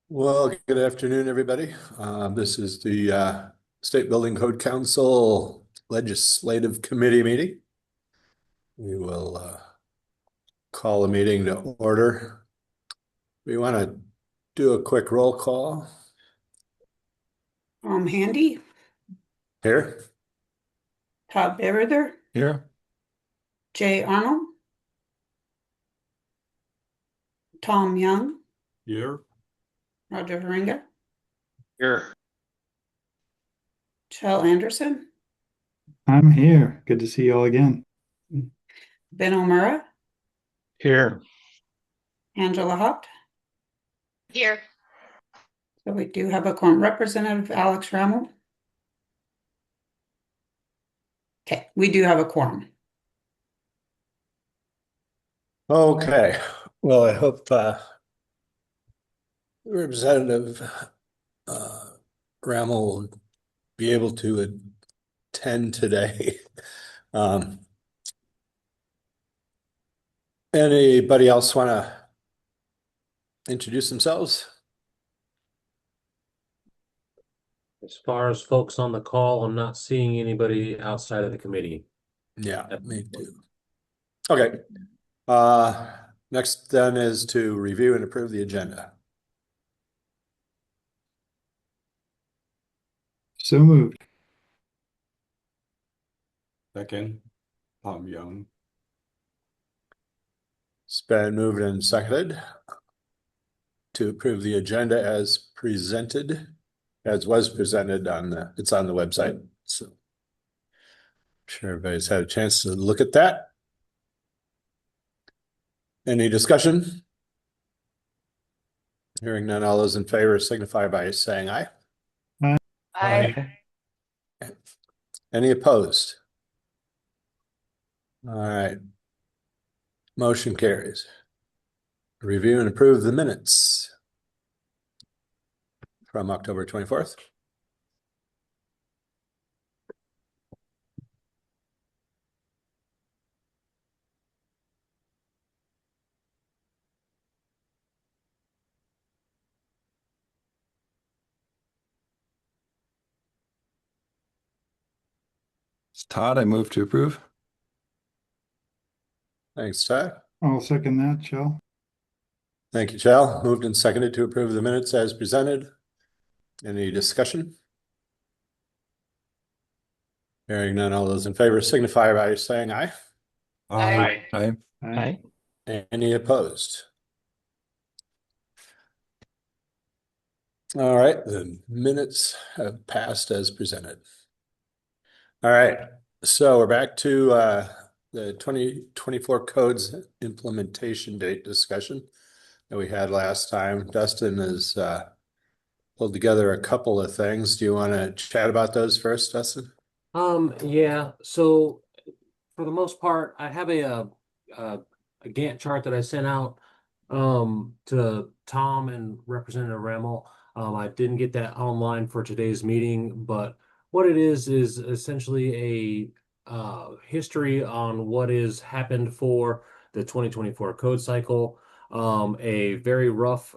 Well, good afternoon, everybody. This is the State Building Code Council Legislative Committee meeting. We will call the meeting to order. We want to do a quick roll call Handy, here. Todd Berether, Here. Jay Arnold, Tom Young, Here. Roger Haringa, Here. Shell Anderson, I'm here. Good to see you all again. Ben O'Mara, Here. Angela Hutt. Here. So we do have a quorum. Representative Alex Rammel. Okay, we do have a quorum. Okay, well, I hope Representative Rammel will be able to attend today. Anybody else want to introduce themselves? As far as folks on the call, I'm not seeing anybody outside of the committee. Yeah, me too. Okay. Next then is to review and approve the agenda. So moved. Second. Tom Young. It's been moved and seconded to approve the agenda as presented, as was presented it's on the website. So I'm sure everybody's had a chance to look at that. Any discussion? Hearing none, all those in favor signify by saying aye. Aye. Any opposed? All right. Motion carries. Review and approve the minutes from October 24th. It's Todd. I move to approve. Thanks, Todd. I'll second that, Shell. Thank you, Chal. Moved and seconded to approve the minutes as presented. Any discussion? Hearing none, all those in favor signify by saying aye. Aye. Aye. Aye. Any opposed? All right, the minutes have passed as presented. All right, so we're back to the 2024 codes implementation date discussion that we had last time. Dustin has pulled together a couple of things. Do you want to chat about those first, Dustin? Yeah. So for the most part, I have a Gantt chart that I sent out to Tom and Representative Rammel. I didn't get that online for today's meeting, but what it is essentially a history on what has happened for the 2024 code cycle. A very rough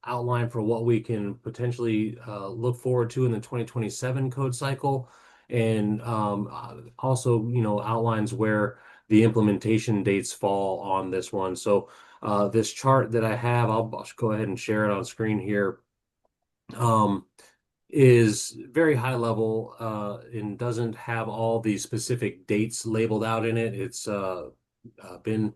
outline for what we can potentially look forward to in the 2027 code cycle, and also, outlines where the implementation dates fall on this one. So this chart that I have, I'll go ahead and share it on screen here, is very high level and doesn't have all the specific dates labeled out in it. It's been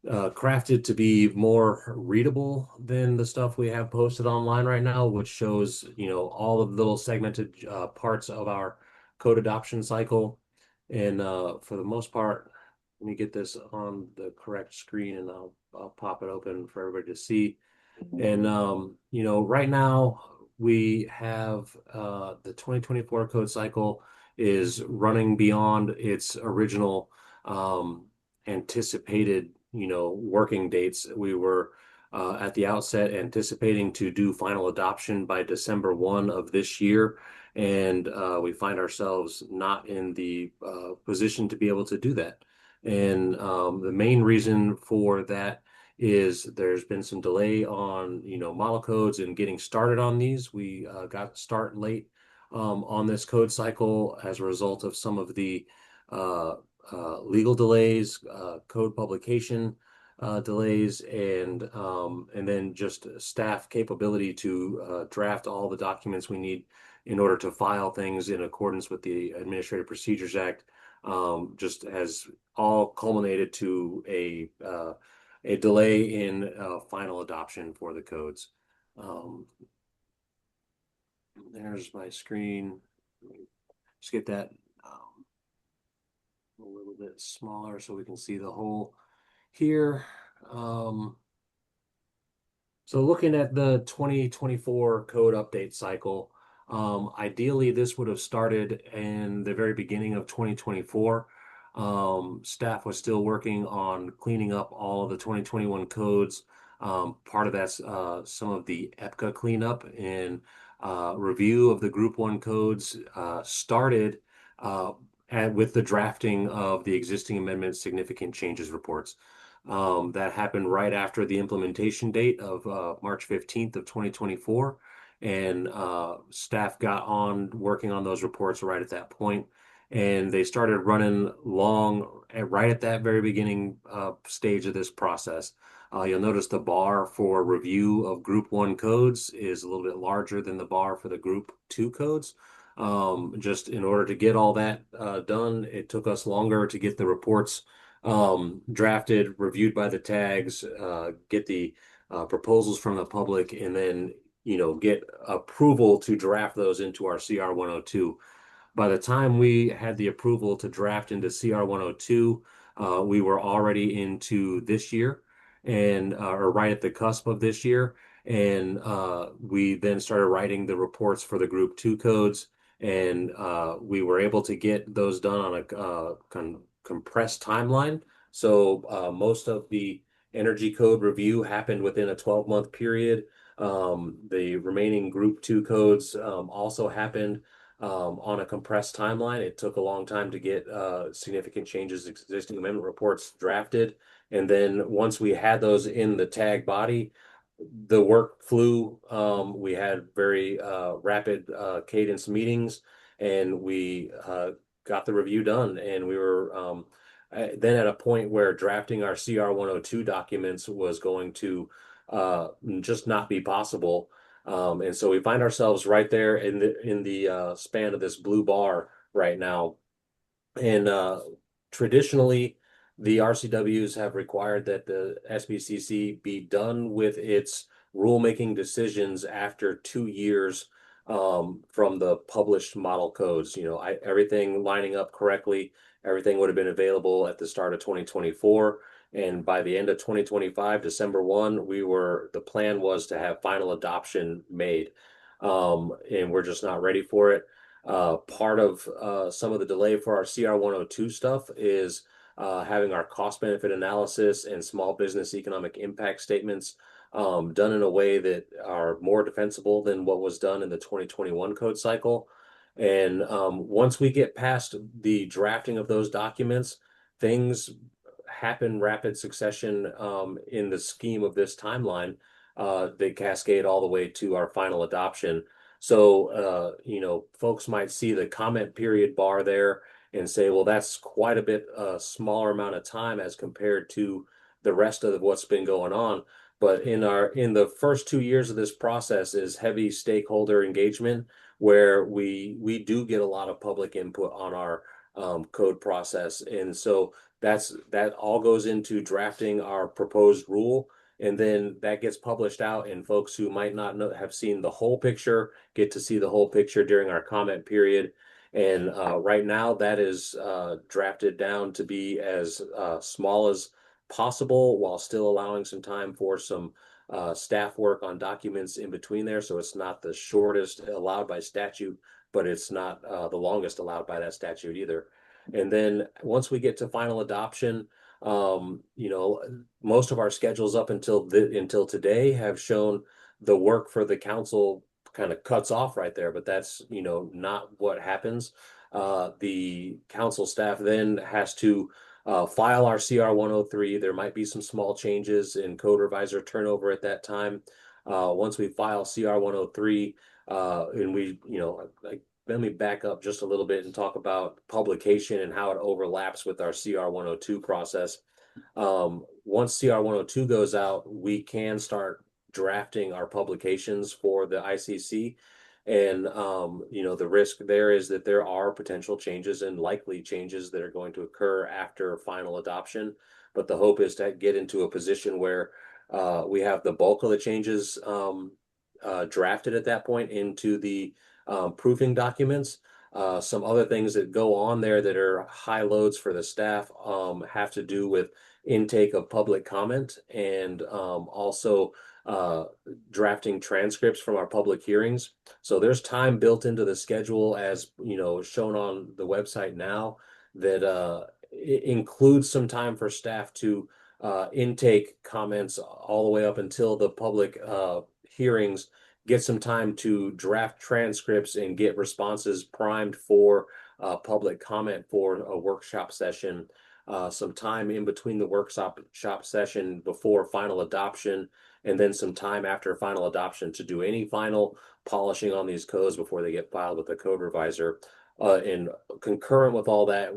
crafted to be more readable than the stuff we have posted online right now, which shows, all of the little segmented parts of our code adoption cycle. And for the most part, let me get this on the correct screen and I'll pop it open for everybody to see. And right now we have the 2024 code cycle is running beyond its original anticipated working dates. We were at the outset anticipating to do final adoption by December 1 of this year, and we find ourselves not in the position to be able to do that. And the main reason for that is there's been some delay on, model codes and getting started on these. We got start late on this code cycle as a result of some of the legal delays, code publication delays, and then just staff capability to draft all the documents we need in order to file things in accordance with the Administrative Procedures Act. Just has all culminated to a delay in final adoption for the codes. There's my screen. Just get that a little bit smaller so we can see the whole here. So looking at the 2024 code update cycle, ideally this would have started in the very beginning of 2024. Staff was still working on cleaning up all of the 2021 codes. Part of that's some of the EPCA cleanup and review of the Group 1 codes started with the drafting of the existing amendment significant changes reports. That happened right after the implementation date of March 15th of 2024. And staff got on working on those reports right at that point. And they started running long right at that very beginning stage of this process. You'll notice the bar for review of Group 1 codes is a little bit larger than the bar for the Group 2 codes. Just in order to get all that done, it took us longer to get the reports drafted, reviewed by the tags, get the proposals from the public, and then, get approval to draft those into our CR 102. By the time we had the approval to draft into CR 102, we were already into this year and or right at the cusp of this year. And we then started writing the reports for the Group 2 codes, and we were able to get those done on a compressed timeline. So most of the energy code review happened within a 12-month period. The remaining Group 2 codes also happened on a compressed timeline. It took a long time to get significant changes, existing amendment reports drafted. And then once we had those in the tag body, the work flew. We had very rapid cadence meetings, and we got the review done. And we were then at a point where drafting our CR 102 documents was going to just not be possible. And so we find ourselves right there in the span of this blue bar right now. And traditionally, the RCWs have required that the SBCC be done with its rulemaking decisions after 2 years from the published model codes. Everything lining up correctly, everything would have been available at the start of 2024. And by the end of 2025, December 1, the plan was to have final adoption made. And we're just not ready for it. Part of some of the delay for our CR 102 stuff is having our cost benefit analysis and small business economic impact statements done in a way that are more defensible than what was done in the 2021 code cycle. And once we get past the drafting of those documents, things happen rapid succession in the scheme of this timeline. They cascade all the way to our final adoption. So, folks might see the comment period bar there and say, well, that's quite a bit smaller amount of time as compared to the rest of what's been going on. But in the first 2 years of this process is heavy stakeholder engagement, where we do get a lot of public input on our code process. And so that all goes into drafting our proposed rule. And then that gets published out, and folks who might not have seen the whole picture get to see the whole picture during our comment period. And right now that is drafted down to be as small as possible, while still allowing some time for some staff work on documents in between there. So it's not the shortest allowed by statute, but it's not the longest allowed by that statute either. And then once we get to final adoption, most of our schedules up until today have shown the work for the council kind of cuts off right there, but that's not what happens. The council staff then has to file our CR 103. There might be some small changes in code revisor turnover at that time. Once we file CR 103, and we, let me back up just a little bit and talk about publication and how it overlaps with our CR 102 process. Once CR 102 goes out, we can start drafting our publications for the ICC. And, the risk there is that there are potential changes and likely changes that are going to occur after final adoption. But the hope is to get into a position where we have the bulk of the changes drafted at that point into the proofing documents. Some other things that go on there that are high loads for the staff have to do with intake of public comment and also drafting transcripts from our public hearings. So there's time built into the schedule, as shown on the website now, that it includes some time for staff to intake comments all the way up until the public hearings, get some time to draft transcripts and get responses primed for public comment for a workshop session, some time in between the workshop session before final adoption, and then some time after final adoption to do any final polishing on these codes before they get filed with the code revisor. And concurrent with all that,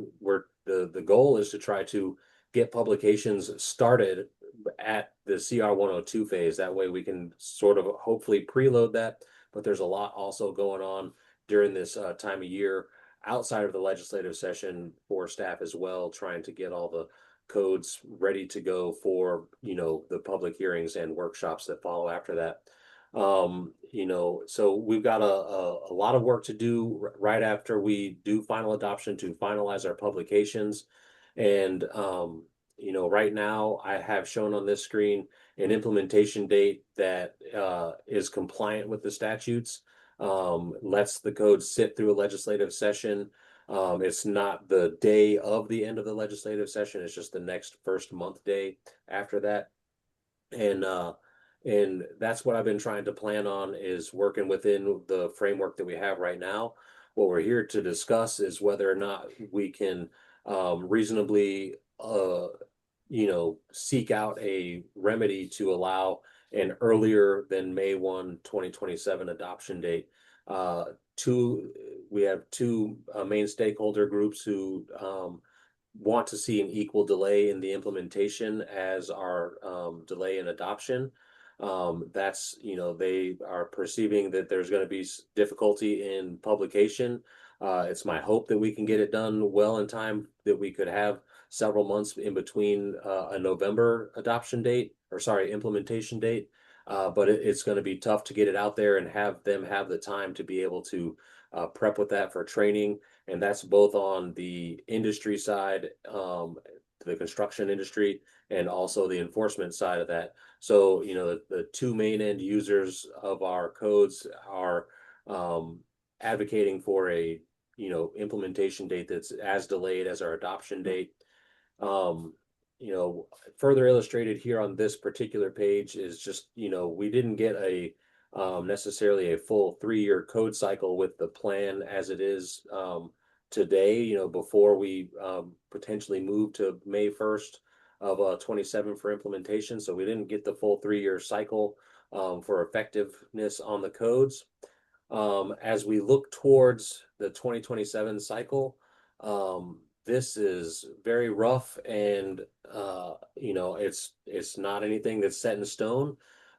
the goal is to try to get publications started at the CR 102 phase. That way we can sort of hopefully preload that, but there's a lot also going on during this time of year outside of the legislative session for staff as well, trying to get all the codes ready to go for, the public hearings and workshops that follow after that. So we've got a lot of work to do right after we do final adoption to finalize our publications. And, right now I have shown on this screen an implementation date that is compliant with the statutes, lets the code sit through a legislative session. It's not the day of the end of the legislative session. It's just the next first month day after that. And that's what I've been trying to plan on, is working within the framework that we have right now. What we're here to discuss is whether or not we can reasonably seek out a remedy to allow an earlier than May 1, 2027 adoption date. We have two main stakeholder groups who want to see an equal delay in the implementation as our delay in adoption. That's, they are perceiving that there's going to be difficulty in publication. It's my hope that we can get it done well in time, that we could have several months in between a November implementation date. But it's going to be tough to get it out there and have them have the time to be able to prep with that for training. And that's both on the industry side, the construction industry, and also the enforcement side of that. So, the two main end users of our codes are advocating for a, implementation date that's as delayed as our adoption date. Further illustrated here on this particular page is just, we didn't get a necessarily a full 3-year code cycle with the plan as it is today, before we potentially move to May 1st of 27 for implementation. So we didn't get the full 3-year cycle for effectiveness on the codes. As we look towards the 2027 cycle, this is very rough, and it's not anything that's set in stone.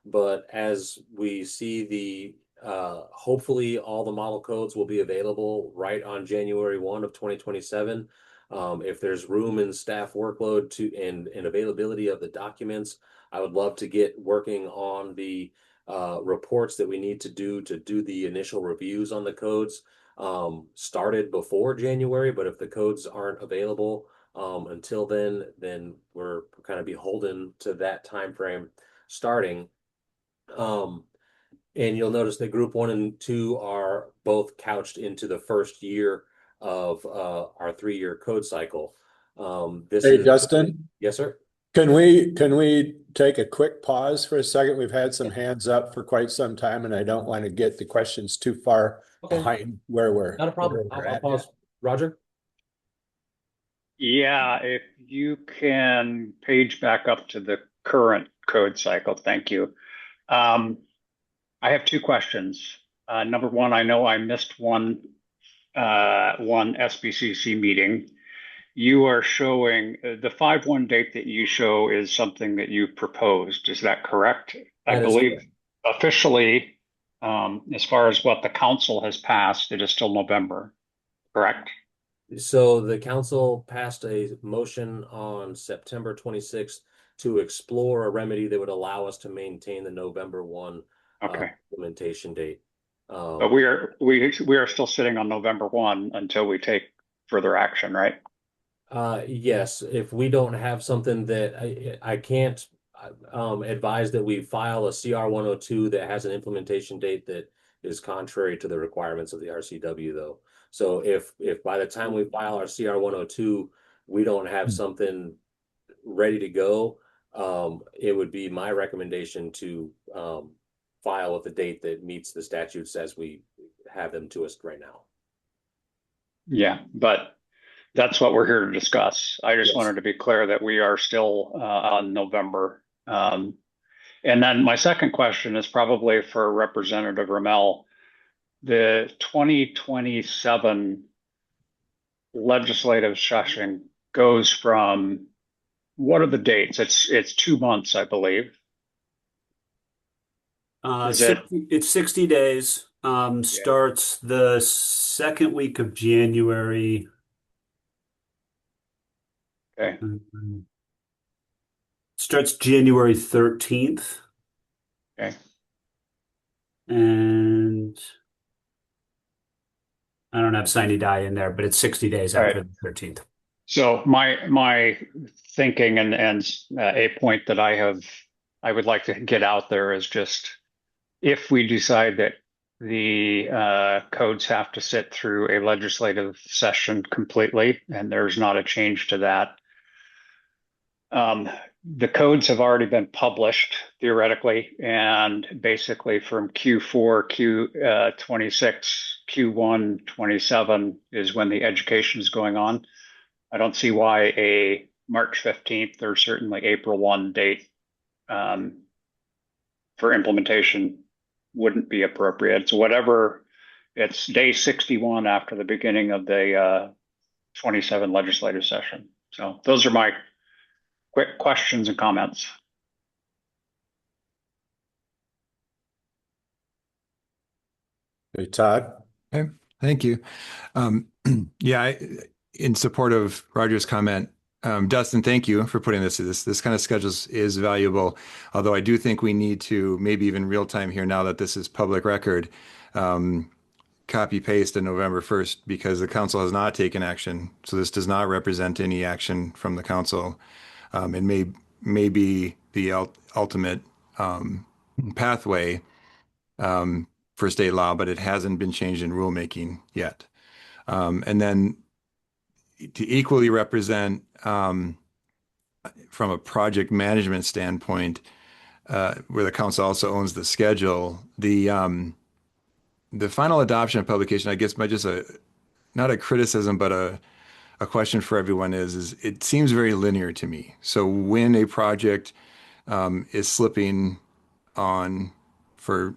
But as we see the hopefully all the model codes will be available right on January 1 of 2027. If there's room in staff workload and availability of the documents, I would love to get working on the reports that we need to do the initial reviews on the codes started before January. But if the codes aren't available until then we're kind of beholden to that time frame starting. And you'll notice that group 1 and 2 are both couched into the first year of our 3-year code cycle. Hey, Justin, Yes, sir. can we take a quick pause for a second? We've had some hands up for quite some time, and I don't want to get the questions too far Okay. behind where we're Not a problem. where we're I'll at. pause. Roger? Yeah, if you can page back up to the current code cycle, thank you. I have two questions. Number one, I know I missed one SBCC meeting. You are showing the 5/1 date that you show is something that you proposed. Is that correct? I That is believe correct. officially, as far as what the council has passed, it is still November, correct? So the council passed a motion on September 26th to explore a remedy that would allow us to maintain the November 1 Okay. implementation date. But we are still sitting on November 1 until we take further action, right? Yes, if we don't have something that I can't advise that we file a CR 102 that has an implementation date that is contrary to the requirements of the RCW though. So if by the time we file our CR 102, we don't have something ready to go, it would be my recommendation to file with a date that meets the statutes as we have them to us right now. Yeah, but that's what we're here to discuss. I just Yes. wanted to be clear that we are still on November. And then my second question is probably for Representative Ramel. The 2027 legislative session goes from, what are the dates? It's 2 months, I believe. Is it? It's 60 days. Starts the second week of January. Okay. Starts January 13th. Okay. And I don't have sine die in there, but it's 60 days All after right. the 13th. So my thinking and a point that I would like to get out there is just, if we decide that the codes have to sit through a legislative session completely, and there's not a change to that, the codes have already been published theoretically, and basically from Q4, Q26, Q1, 27 is when the education is going on. I don't see why a March 15th or certainly April 1 date for implementation wouldn't be appropriate. So whatever, it's day 61 after the beginning of the 27 legislative session. So those are my quick questions and comments. Hey, Todd? Okay, thank you. Yeah, in support of Roger's comment, Dustin, thank you for putting this kind of schedules is valuable. Although I do think we need to, maybe even real time here now that this is public record, copy paste on November 1st, because the council has not taken action. So this does not represent any action from the council. It may be the ultimate pathway for state law, but it hasn't been changed in rulemaking yet. And then to equally represent from a project management standpoint, where the council also owns the schedule, the final adoption and publication, I guess, not a criticism, but a question for everyone is it seems very linear to me. So when a project is slipping on for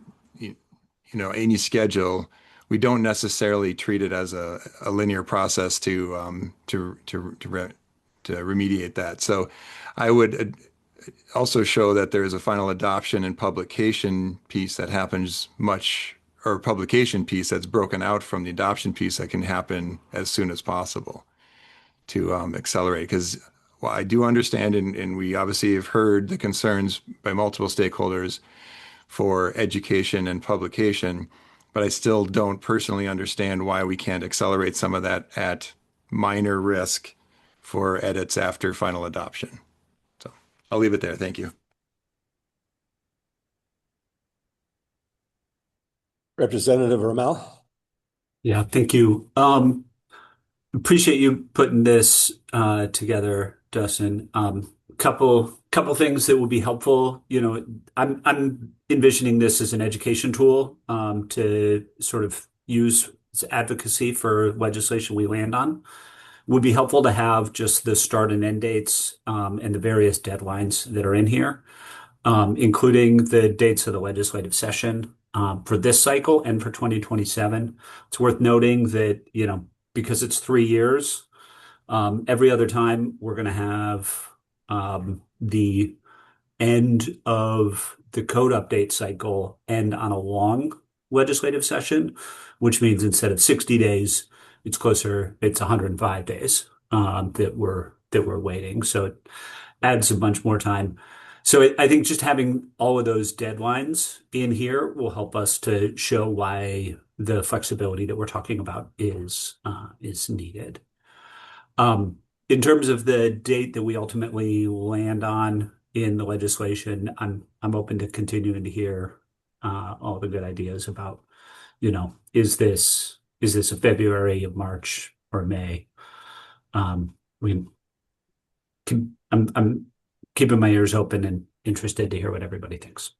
any schedule, we don't necessarily treat it as a linear process to remediate that. So I would also show that there is a final adoption and publication piece that happens or publication piece that's broken out from the adoption piece that can happen as soon as possible to accelerate. Because I do understand, and we obviously have heard the concerns by multiple stakeholders for education and publication, but I still don't personally understand why we can't accelerate some of that at minor risk for edits after final adoption. So I'll leave it there. Thank you. Representative Ramel? Yeah, thank you. Appreciate you putting this together, Dustin. Couple things that will be helpful. I'm envisioning this as an education tool to sort of use as advocacy for legislation we land on. would be helpful to have just the start and end dates and the various deadlines that are in here, including the dates of the legislative session for this cycle and for 2027. It's worth noting that, because it's 3 years, every other time we're going to have the end of the code update cycle end on a long legislative session, which means instead of 60 days, it's 105 days that we're waiting. So it adds a bunch more time. So I think just having all of those deadlines in here will help us to show why the flexibility that we're talking about is needed. In terms of the date that we ultimately land on in the legislation, I'm open to continuing to hear all the good ideas about, is this a February, a March, or a May? We I'm keeping my ears open and interested to hear what everybody thinks.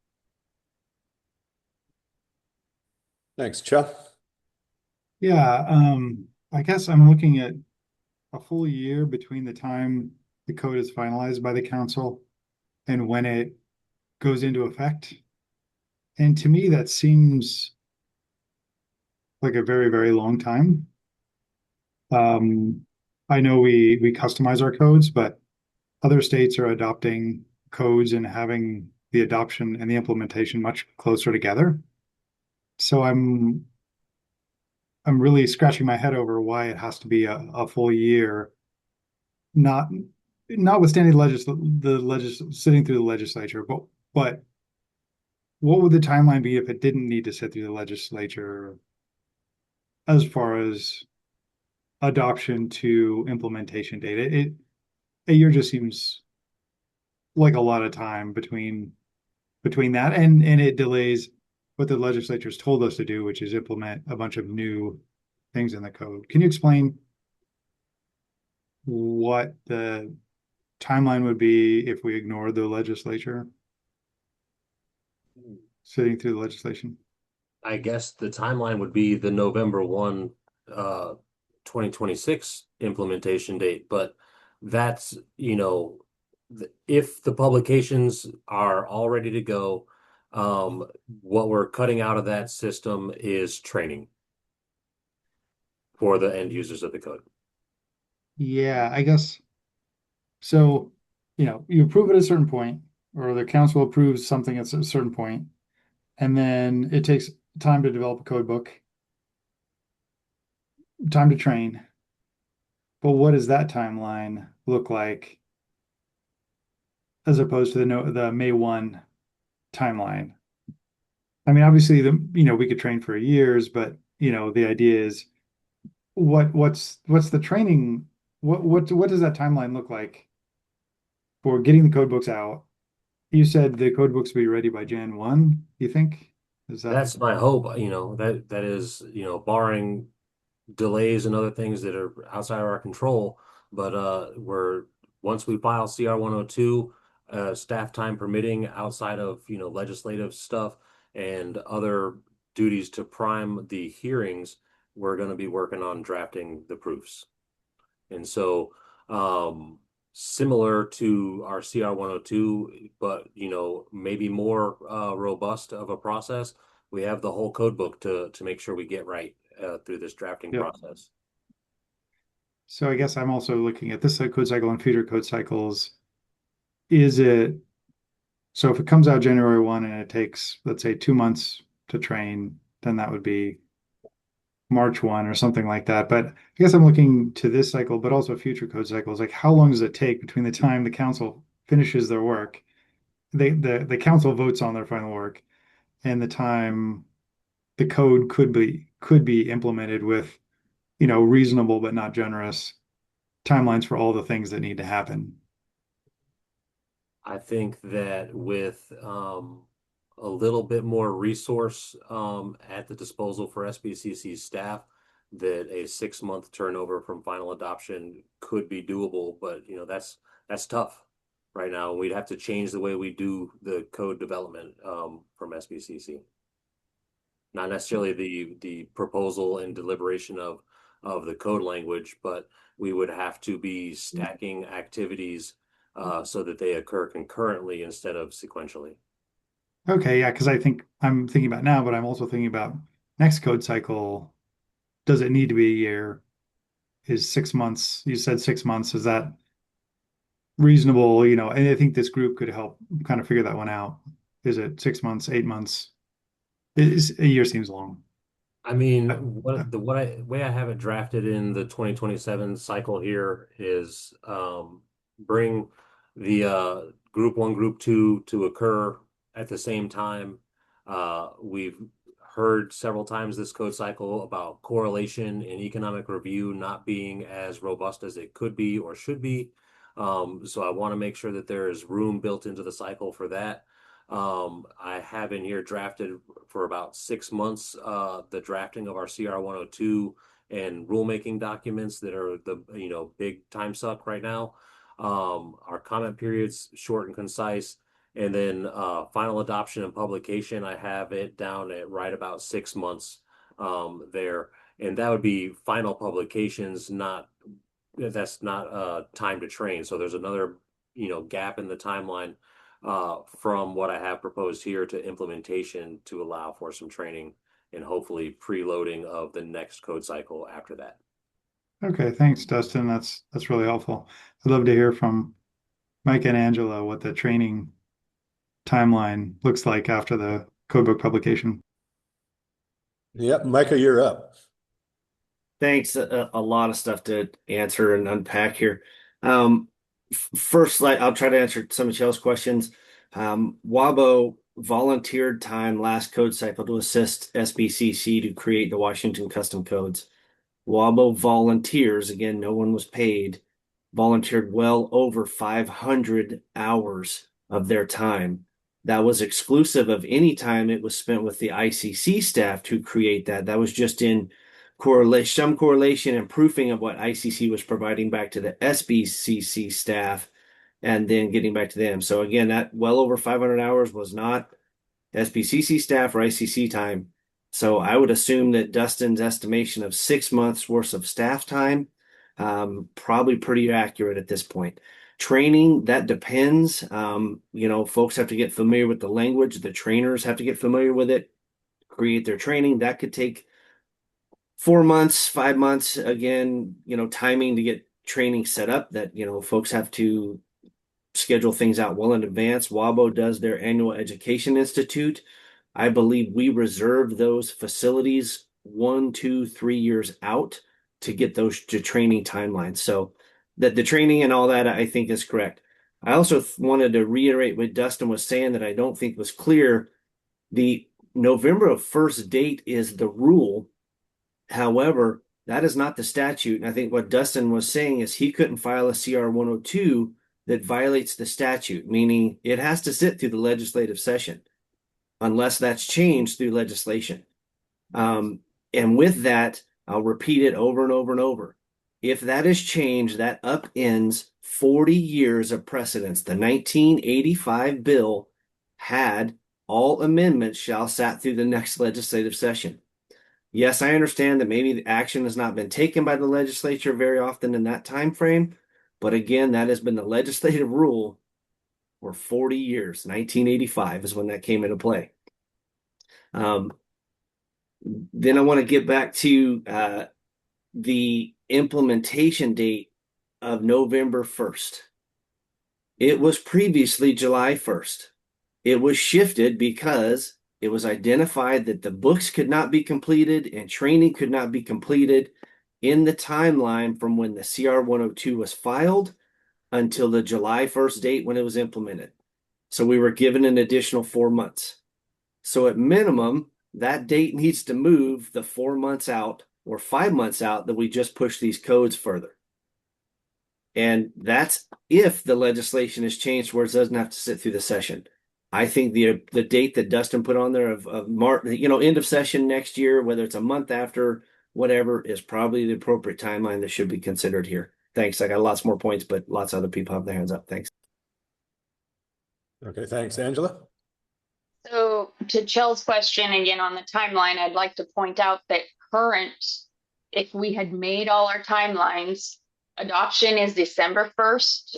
Thanks, Chuck. Yeah, I guess I'm looking at a full year between the time the code is finalized by the council and when it goes into effect. And to me, that seems like a very, very long time. I know we customize our codes, but other states are adopting codes and having the adoption and the implementation much closer together. So I'm really scratching my head over why it has to be a full year, not notwithstanding sitting through the legislature, but what would the timeline be if it didn't need to sit through the legislature as far as adoption to implementation date? A year just seems like a lot of time between that, and it delays what the legislature's told us to do, which is implement a bunch of new things in the code. Can you explain what the timeline would be if we ignored the legislature sitting through the legislation? I guess the timeline would be the November 1, 2026 implementation date, but that's, if the publications are all ready to go, what we're cutting out of that system is training for the end users of the code. Yeah, I guess. So, you approve at a certain point, or the council approves something at a certain point, and then it takes time to develop a code book, time to train. But what does that timeline look like as opposed to the May 1 timeline? I mean, obviously we could train for years, but the idea is what's the training? What does that timeline look like for getting the code books out? You said the code books will be ready by Jan 1, you think? That's my hope, that is, barring delays and other things that are outside of our control. But once we file CR 102, staff time permitting, outside of legislative stuff and other duties to prime the hearings, we're going to be working on drafting the proofs. And so similar to our CR 102, but maybe more robust of a process, we have the whole code book to make sure we get right through this drafting process. So I guess I'm also looking at this code cycle and future code cycles. So if it comes out January 1 and it takes, let's say, 2 months to train, then that would be March 1 or something like that. But I guess I'm looking to this cycle, but also future code cycles. Like, how long does it take between the time the council finishes their work, the council votes on their final work, and the time the code could be implemented with, reasonable but not generous timelines for all the things that need to happen? I think that with a little bit more resource at the disposal for SBCC staff, that a 6-month turnover from final adoption could be doable. But that's tough right now. We'd have to change the way we do the code development from SBCC. Not necessarily the proposal and deliberation of the code language, but we would have to be stacking activities so that they occur concurrently instead of sequentially. Okay, yeah, because I'm thinking about now, but I'm also thinking about next code cycle. Does it need to be a year? Is 6 months, you said 6 months, is that reasonable? And I think this group could help kind of figure that one out. Is it 6 months, 8 months? A year seems long. I mean, way I have it drafted in the 2027 cycle here is bring the group one, group two to occur at the same time. We've heard several times this code cycle about correlation and economic review not being as robust as it could be or should be. So I want to make sure that there is room built into the cycle for that. I have in here drafted for about 6 months the drafting of our CR 102 and rulemaking documents that are the big time suck right now. Our comment periods short and concise, and then final adoption and publication, I have it down at right about 6 months there, and that would be final publications, that's not time to train. So there's another gap in the timeline from what I have proposed here to implementation to allow for some training and hopefully preloading of the next code cycle after that. Okay, thanks, Dustin. That's really helpful. I'd love to hear from Mike and Angela what the training timeline looks like after the codebook publication. Yep, Micah, you're up. Thanks. A lot of stuff to answer and unpack here. First, I'll try to answer some of Michelle's questions. WABO volunteered time last code cycle to assist SBCC to create the Washington custom codes. WABO volunteers, again, no one was paid, volunteered well over 500 hours of their time. That was exclusive of any time it was spent with the ICC staff to create that. That was just in some correlation and proofing of what ICC was providing back to the SBCC staff and then getting back to them. So again, that well over 500 hours was not SBCC staff or ICC time. So I would assume that Dustin's estimation of 6 months worth of staff time, probably pretty accurate at this point. Training, that depends. Folks have to get familiar with the language. The trainers have to get familiar with it, create their training. That could take 4 months, 5 months. Again, timing to get training set up that, folks have to schedule things out well in advance. WABO does their annual education institute. I believe we reserve those facilities 1, 2, 3 years out to get those to training timelines. So that the training and all that, I think is correct. I also wanted to reiterate what Dustin was saying that I don't think was clear. The November 1st date is the rule. However, that is not the statute. And I think what Dustin was saying is he couldn't file a CR 102 that violates the statute, meaning it has to sit through the legislative session unless that's changed through legislation. And with that, I'll repeat it over and over and over. If that is changed, that upends 40 years of precedence. The 1985 bill had all amendments shall sat through the next legislative session. Yes, I understand that maybe the action has not been taken by the legislature very often in that time frame, but again, that has been the legislative rule for 40 years. 1985 is when that came into play. Then I want to get back to the implementation date of November 1st. It was previously July 1st. It was shifted because it was identified that the books could not be completed and training could not be completed in the timeline from when the CR 102 was filed until the July 1st date when it was implemented. So we were given an additional 4 months. So at minimum, that date needs to move the 4 months out or 5 months out that we just push these codes further. And that's if the legislation is changed where it doesn't have to sit through the session. I think the date that Dustin put on there of March, end of session next year, whether it's a month after, whatever, is probably the appropriate timeline that should be considered here. Thanks. I got lots more points, but lots of other people have their hands up. Thanks. Okay, thanks, Angela. So to Chel's question again on the timeline, I'd like to point out that if we had made all our timelines adoption is December 1st,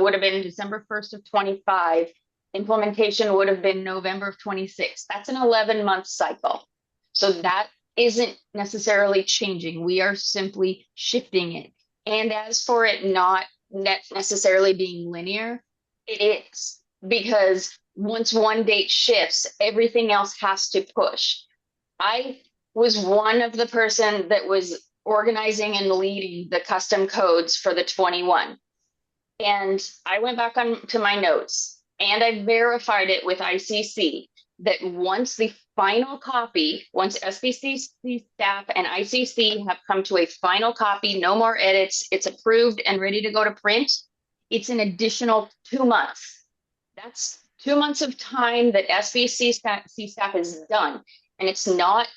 would have been December 1st of 25. Implementation would have been November of 26. That's an 11-month cycle. So that isn't necessarily changing. We are simply shifting it. And as for it not necessarily being linear, it is, because once one date shifts, everything else has to push. I was one of the person that was organizing and leading the custom codes for the 21. And I went back on to my notes and I verified it with ICC that once the final copy, once SBCC staff and ICC have come to a final copy, no more edits, it's approved and ready to go to print, it's an additional 2 months. That's 2 months of time that SBCC staff is done. And it's not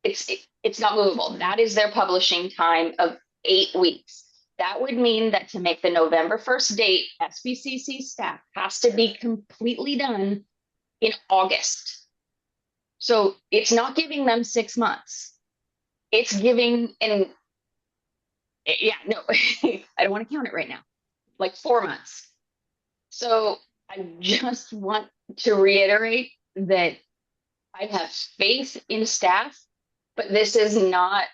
movable. That is their publishing time of 8 weeks. That would mean that to make the November 1st date, SBCC staff has to be completely done in August. So it's not giving them 6 months. It's giving, I don't want to count it right now, like 4 months. So I just want to reiterate that I have faith in staff, but this is not,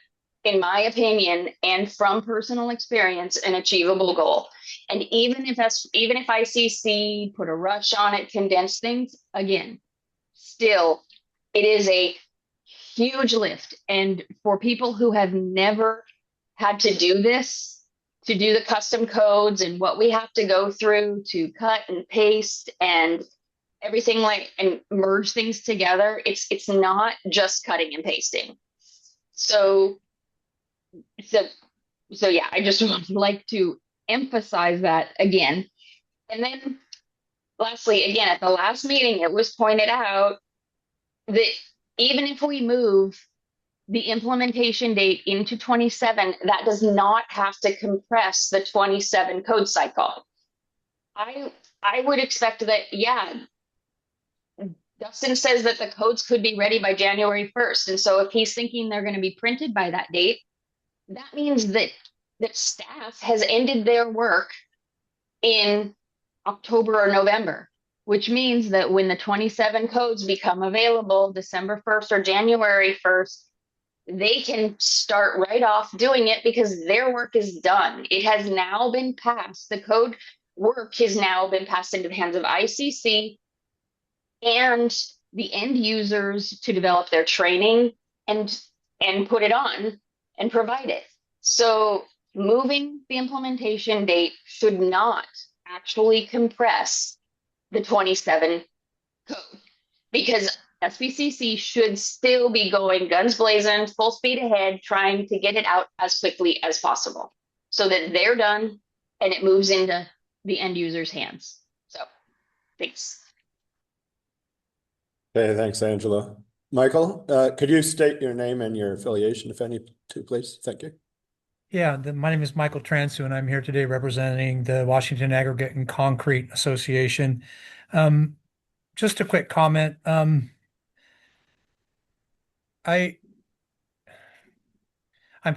in my opinion, and from personal experience, an achievable goal. And even if ICC put a rush on it, condense things, again, still, it is a huge lift. And for people who have never had to do this, to do the custom codes and what we have to go through to cut and paste and everything, and merge things together, it's not just cutting and pasting. So yeah, I just would like to emphasize that again. And then lastly, again, at the last meeting, it was pointed out that even if we move the implementation date into 27, that does not have to compress the 27 code cycle. I would expect that, yeah, Dustin says that the codes could be ready by January 1st. And so if he's thinking they're going to be printed by that date, that means that staff has ended their work in October or November, which means that when the 27 codes become available December 1st or January 1st, they can start right off doing it because their work is done. It has now been passed. The code work has now been passed into the hands of ICC and the end users to develop their training and put it on and provide it. So moving the implementation date should not actually compress the 27 code, because SBCC should still be going guns blazing, full speed ahead, trying to get it out as quickly as possible so that they're done and it moves into the end user's hands. So thanks. Okay, thanks, Angela. Michael, could you state your name and your affiliation, if any, too, please? Thank you. Yeah, my name is Michael Transu, and I'm here today representing the Washington Aggregate and Concrete Association. Just a quick comment. I'm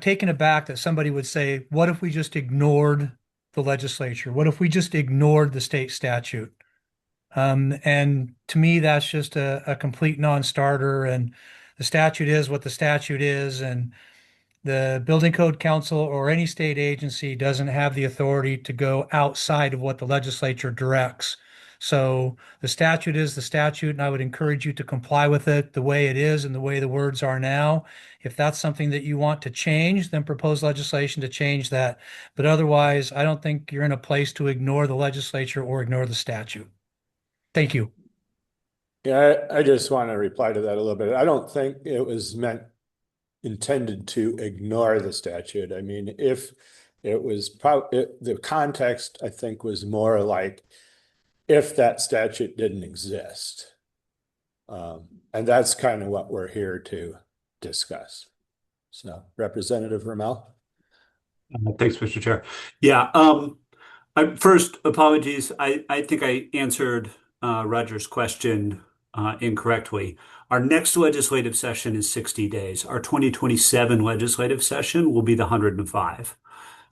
taken aback that somebody would say, what if we just ignored the legislature? What if we just ignored the state statute? And to me, that's just a complete non-starter. And the statute is what the statute is. And the Building Code Council or any state agency doesn't have the authority to go outside of what the legislature directs. So the statute is the statute, and I would encourage you to comply with it the way it is and the way the words are now. If that's something that you want to change, then propose legislation to change that. But otherwise, I don't think you're in a place to ignore the legislature or ignore the statute. Thank you. Yeah, I just want to reply to that a little bit. I don't think it was intended to ignore the statute. I mean, if it was the context, I think, was more like if that statute didn't exist. And that's kind of what we're here to discuss. So, Representative Ramel. Thanks, Mr. Chair. Yeah. First, apologies. I think I answered Roger's question incorrectly. Our next legislative session is 60 days. Our 2027 legislative session will be the 105.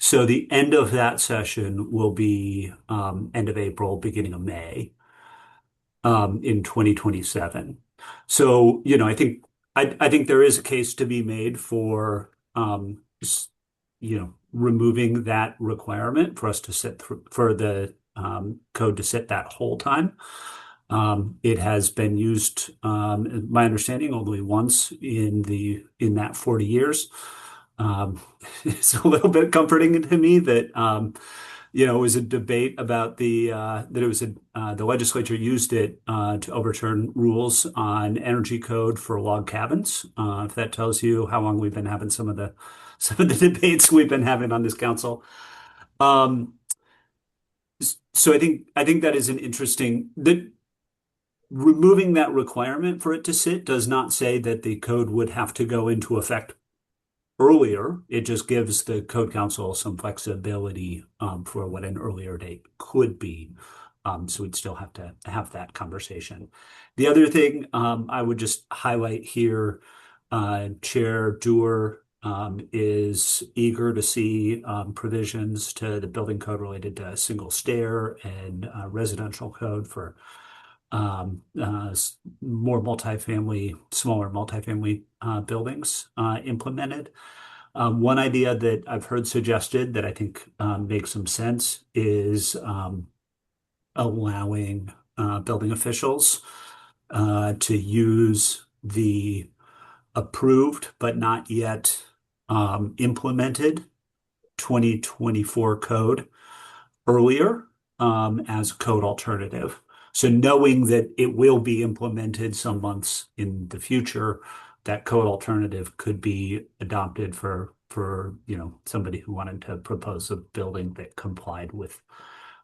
So the end of that session will be end of April, beginning of May in 2027. So, I think there is a case to be made for removing that requirement for us to sit for the code to sit that whole time. It has been used, my understanding, only once in that 40 years. It's a little bit comforting to me that it was a debate about the legislature used it to overturn rules on energy code for log cabins. If that tells you how long we've been having some of the debates we've been having on this council. So I think that is an interesting that removing that requirement for it to sit does not say that the code would have to go into effect earlier. It just gives the code council some flexibility for what an earlier date could be. So we'd still have to have that conversation. The other thing I would just highlight here, Chair Doer is eager to see provisions to the building code related to single stair and residential code for more smaller multifamily buildings implemented. One idea that I've heard suggested that I think makes some sense is allowing building officials to use the approved but not yet implemented 2024 code earlier as a code alternative. So knowing that it will be implemented some months in the future, that code alternative could be adopted for somebody who wanted to propose a building that complied with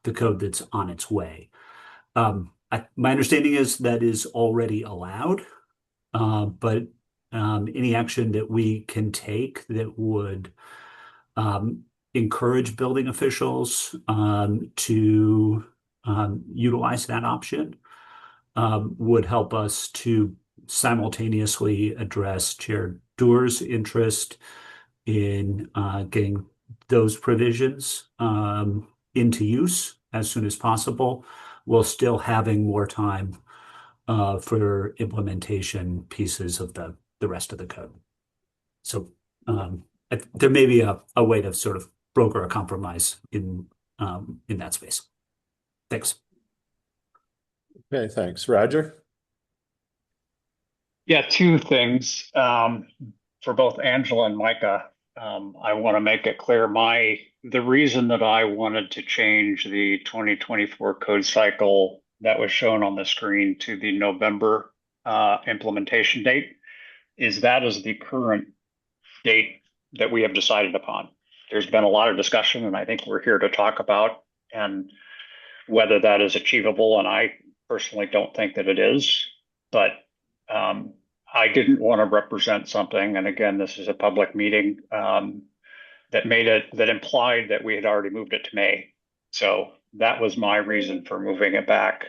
the code that's on its way. My understanding is that is already allowed, but any action that we can take that would encourage building officials to utilize that option would help us to simultaneously address Chair Doer's interest in getting those provisions into use as soon as possible, while still having more time for implementation pieces of the rest of the code. So there may be a way to sort of broker a compromise in that space. Thanks. Okay, thanks. Roger? Yeah, two things for both Angela and Micah. I want to make it clear the reason that I wanted to change the 2024 code cycle that was shown on the screen to the November implementation date is the current date that we have decided upon. There's been a lot of discussion, and I think we're here to talk about and whether that is achievable. And I personally don't think that it is, but I didn't want to represent something. And again, this is a public meeting that implied that we had already moved it to May. So that was my reason for moving it back.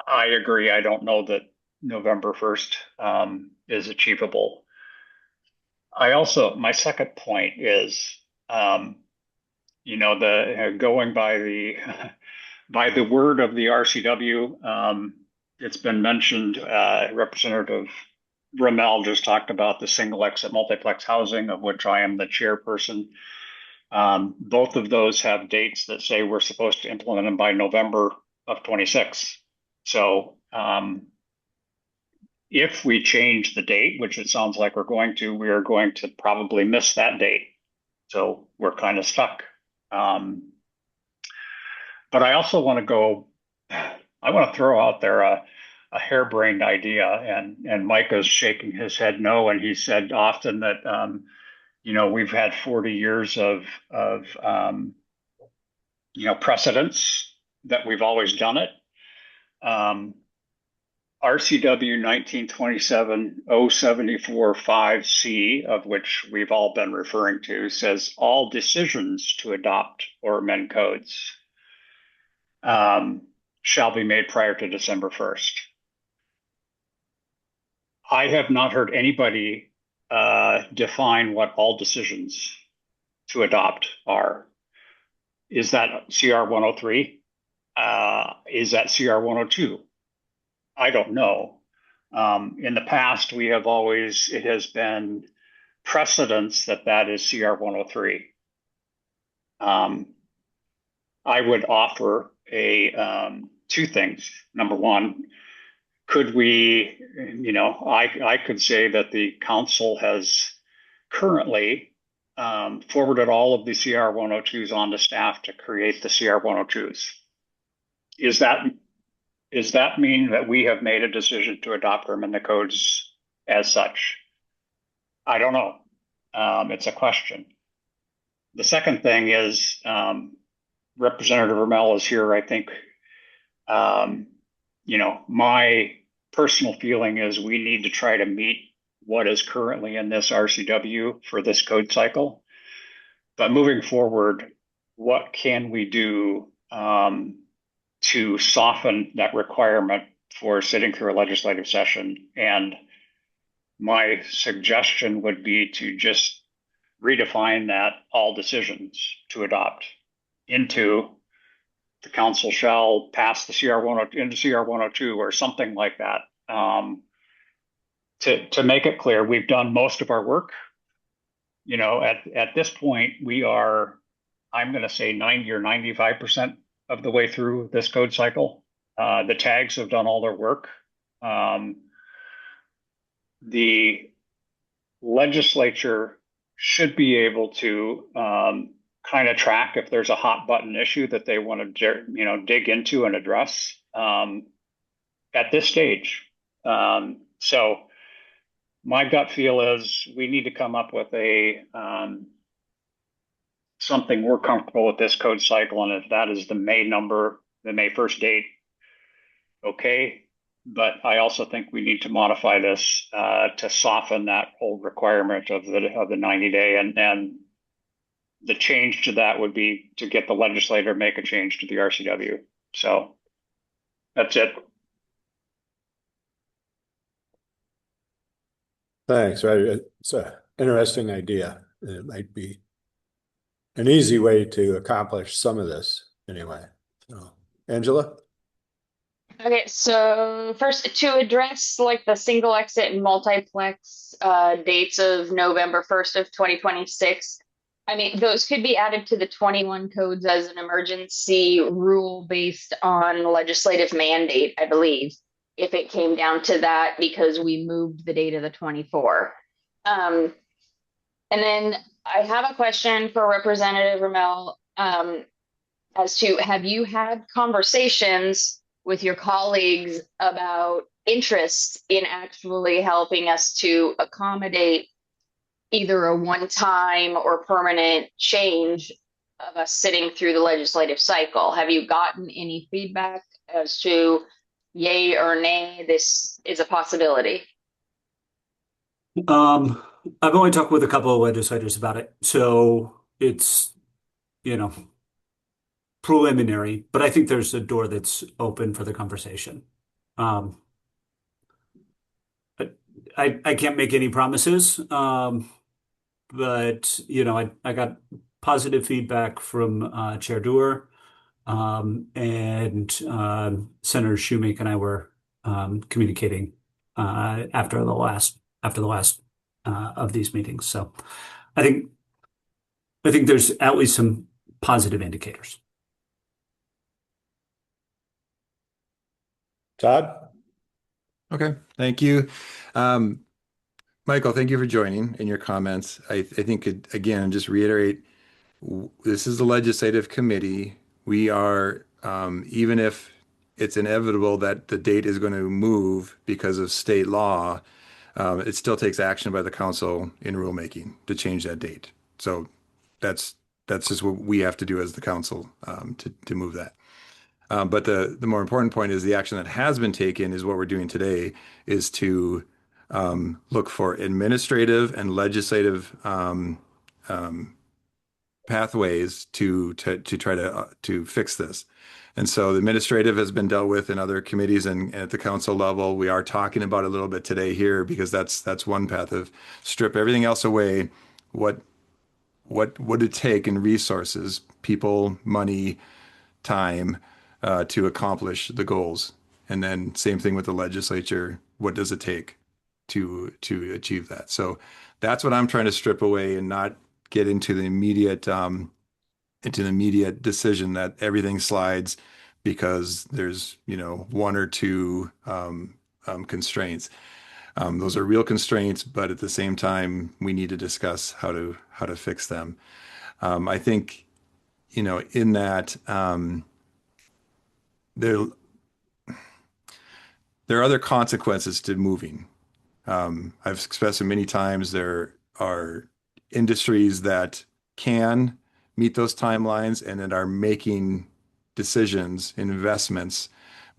I agree. I don't know that November 1st is achievable. My second point is, going by the word of the RCW, it's been mentioned, Representative Ramel just talked about the single exit multiplex housing, of which I am the chairperson. Both of those have dates that say we're supposed to implement them by November of 26. So if we change the date, which it sounds like we are going to probably miss that date. So we're kind of stuck. But I also want to throw out there a harebrained idea, and Micah's shaking his head no, and he said often that we've had 40 years of precedents that we've always done it. RCW 1927-074-5C, of which we've all been referring to, says all decisions to adopt or amend codes shall be made prior to December 1st. I have not heard anybody define what all decisions to adopt are. Is that CR 103? Is that CR 102? I don't know. In the past, it has been precedence that is CR 103. I would offer two things. Number one, could we, I could say that the council has currently forwarded all of the CR 102s onto staff to create the CR 102s. Is that mean that we have made a decision to adopt them in the codes as such? I don't know. It's a question. The second thing is, Representative Ramel is here. I think, my personal feeling is we need to try to meet what is currently in this RCW for this code cycle. But moving forward, what can we do to soften that requirement for sitting through a legislative session? And my suggestion would be to just redefine that all decisions to adopt into the council shall pass the CR 102 into CR 102 or something like that. To make it clear, we've done most of our work. At this point, we are, I'm going to say 90 or 95% of the way through this code cycle. The tags have done all their work. The legislature should be able to kind of track if there's a hot button issue that they want to, dig into and address at this stage. So my gut feel is we need to come up with something we're comfortable with this code cycle, and if that is the May 1st date, okay. But I also think we need to modify this to soften that whole requirement of the 90-day, and the change to that would be to get the legislator to make a change to the RCW. So that's it. Thanks. Right. It's an interesting idea. It might be an easy way to accomplish some of this anyway. So, Angela? Okay, so first to address like the single exit and multiplex dates of November 1st of 2026. I mean, those could be added to the 21 codes as an emergency rule based on legislative mandate, I believe, if it came down to that, because we moved the date of the 24. And then I have a question for Representative Ramel as to, have you had conversations with your colleagues about interest in actually helping us to accommodate either a one-time or permanent change of us sitting through the legislative cycle? Have you gotten any feedback as to yay or nay, this is a possibility? I've only talked with a couple of legislators about it, so it's, preliminary, but I think there's a door that's open for the conversation. I can't make any promises, but I got positive feedback from Chair Doer, and Senator Shoemake and I were communicating after the last of these meetings. So I think there's at least some positive indicators. Todd? Okay, thank you. Michael, thank you for joining and your comments. I think, again, just reiterate, this is the legislative committee. We are, even if it's inevitable that the date is going to move because of state law, it still takes action by the council in rulemaking to change that date. So that's just what we have to do as the council to move that. But the more important point is the action that has been taken is what we're doing today, is to look for administrative and legislative pathways to try to fix this. And so the administrative has been dealt with in other committees and at the council level. We are talking about it a little bit today here because that's one path of strip everything else away. What what would it take in resources, people, money, time, to accomplish the goals? And then same thing with the legislature. What does it take to achieve that? So that's what I'm trying to strip away and not get into the immediate decision that everything slides because there's, one or two constraints. Those are real constraints, but at the same time, we need to discuss how to fix them. I think, in that there there are other consequences to moving. I've expressed it many times. There are industries that can meet those timelines and that are making decisions, investments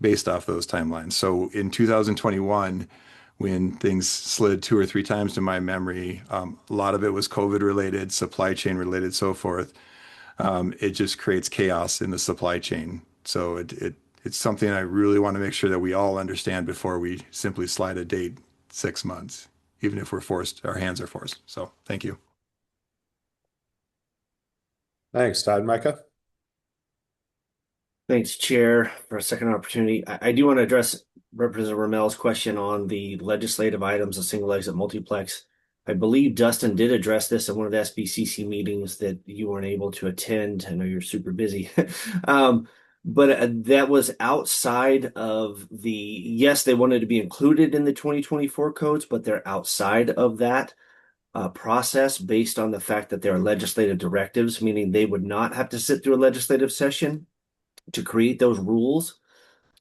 based off those timelines. So in 2021, when things slid two or three times to my memory, a lot of it was COVID related, supply chain related, so forth. It just creates chaos in the supply chain. So it's something I really want to make sure that we all understand before we simply slide a date 6 months, even if we're forced, our hands are forced. So thank you. Thanks, Todd. Micah? Thanks, Chair, for a second opportunity. I do want to address Representative Ramel's question on the legislative items of single exit multiplex. I believe Dustin did address this in one of the SBCC meetings that you weren't able to attend. I know you're super busy. But that was outside of yes, they wanted to be included in the 2024 codes, but they're outside of that process based on the fact that there are legislative directives, meaning they would not have to sit through a legislative session to create those rules.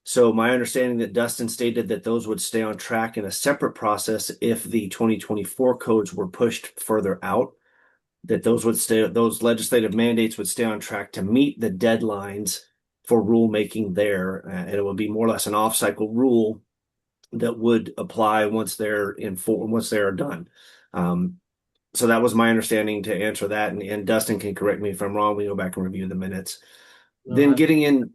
So my understanding that Dustin stated that those would stay on track in a separate process if the 2024 codes were pushed further out, that those legislative mandates would stay on track to meet the deadlines for rulemaking there. And it would be more or less an off-cycle rule that would apply once they're done. So that was my understanding to answer that. And Dustin can correct me if I'm wrong. We go back and review the minutes. No, Then getting in,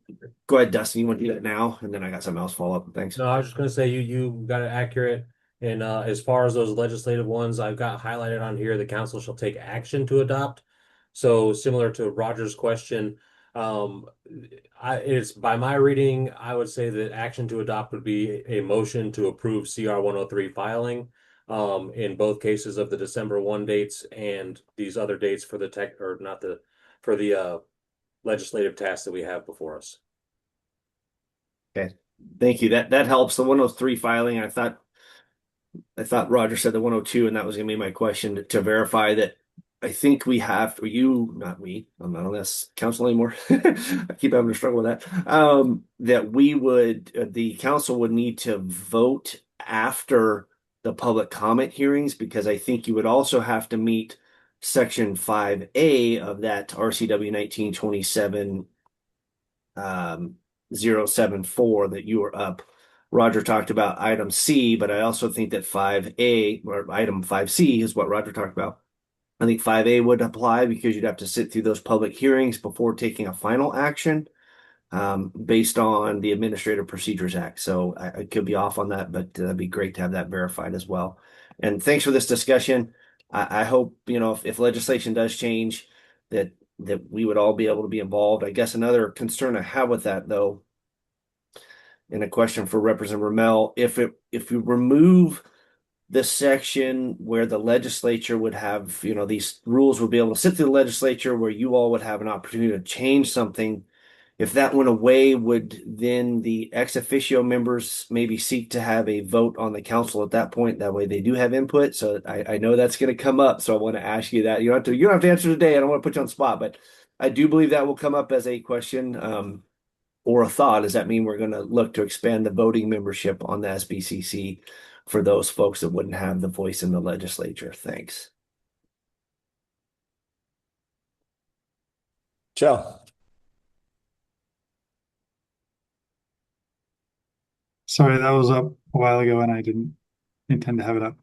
go ahead, Dustin. You want to do that now? And then I got something else follow up. Thanks. No, I was just going to say you got it accurate. And as far as those legislative ones, I've got highlighted on here, the council shall take action to adopt. So similar to Roger's question, it's by my reading, I would say that action to adopt would be a motion to approve CR 103 filing in both cases of the December 1 dates and these other dates for the legislative tasks that we have before us. Okay, thank you. That helps. The 103 filing, I thought Roger said the 102, and that was going to be my question to verify that. I think we have, or you, not we, I'm not on this council anymore. I keep having to struggle with that. That the council would need to vote after the public comment hearings, because I think you would also have to meet Section 5A of that RCW 1927 074 that you were up. Roger talked about item C, but I also think that 5A or item 5C is what Roger talked about. I think 5A would apply because you'd have to sit through those public hearings before taking a final action based on the Administrative Procedures Act. So I could be off on that, but that'd be great to have that verified as well. And thanks for this discussion. I hope, if legislation does change, that we would all be able to be involved. I guess another concern I have with that, though, and a question for Representative Ramel, if you remove the section where the legislature would have, these rules would be able to sit through the legislature where you all would have an opportunity to change something. If that went away, would then the ex officio members maybe seek to have a vote on the council at that point? That way they do have input. So I know that's going to come up. So I want to ask you that. You don't have to answer today. I don't want to put you on the spot, but I do believe that will come up as a question or a thought. Does that mean we're going to look to expand the voting membership on the SBCC for those folks that wouldn't have the voice in the legislature? Thanks. Joe? Sorry, that was up a while ago and I didn't intend to have it up.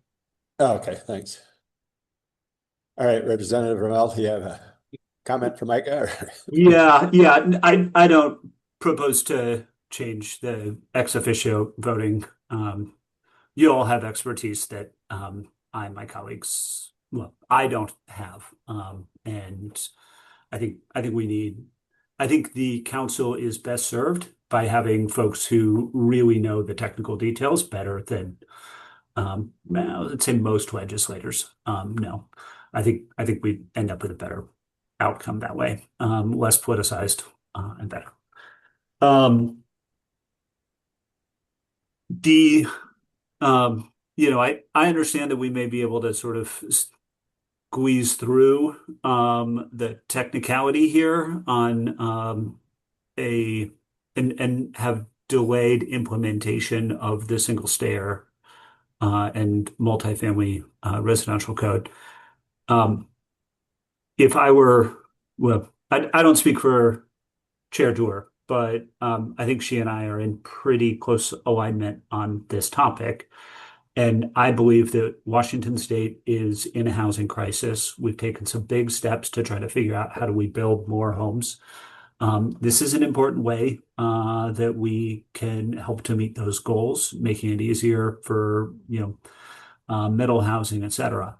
Oh, okay, thanks. All right, Representative Ramel, you have a comment for Micah? Yeah. I don't propose to change the ex officio voting. You all have expertise that I and my colleagues well, I don't have. And I think the council is best served by having folks who really know the technical details better than, well, let's say most legislators. No, I think we end up with a better outcome that way, less politicized, and better. The I understand that we may be able to sort of squeeze through the technicality here on a and have delayed implementation of the single stair and multifamily residential code. If I were, well, I don't speak for Chair Doer, but I think she and I are in pretty close alignment on this topic. And I believe that Washington State is in a housing crisis. We've taken some big steps to try to figure out how do we build more homes. This is an important way that we can help to meet those goals, making it easier for, middle housing, et cetera.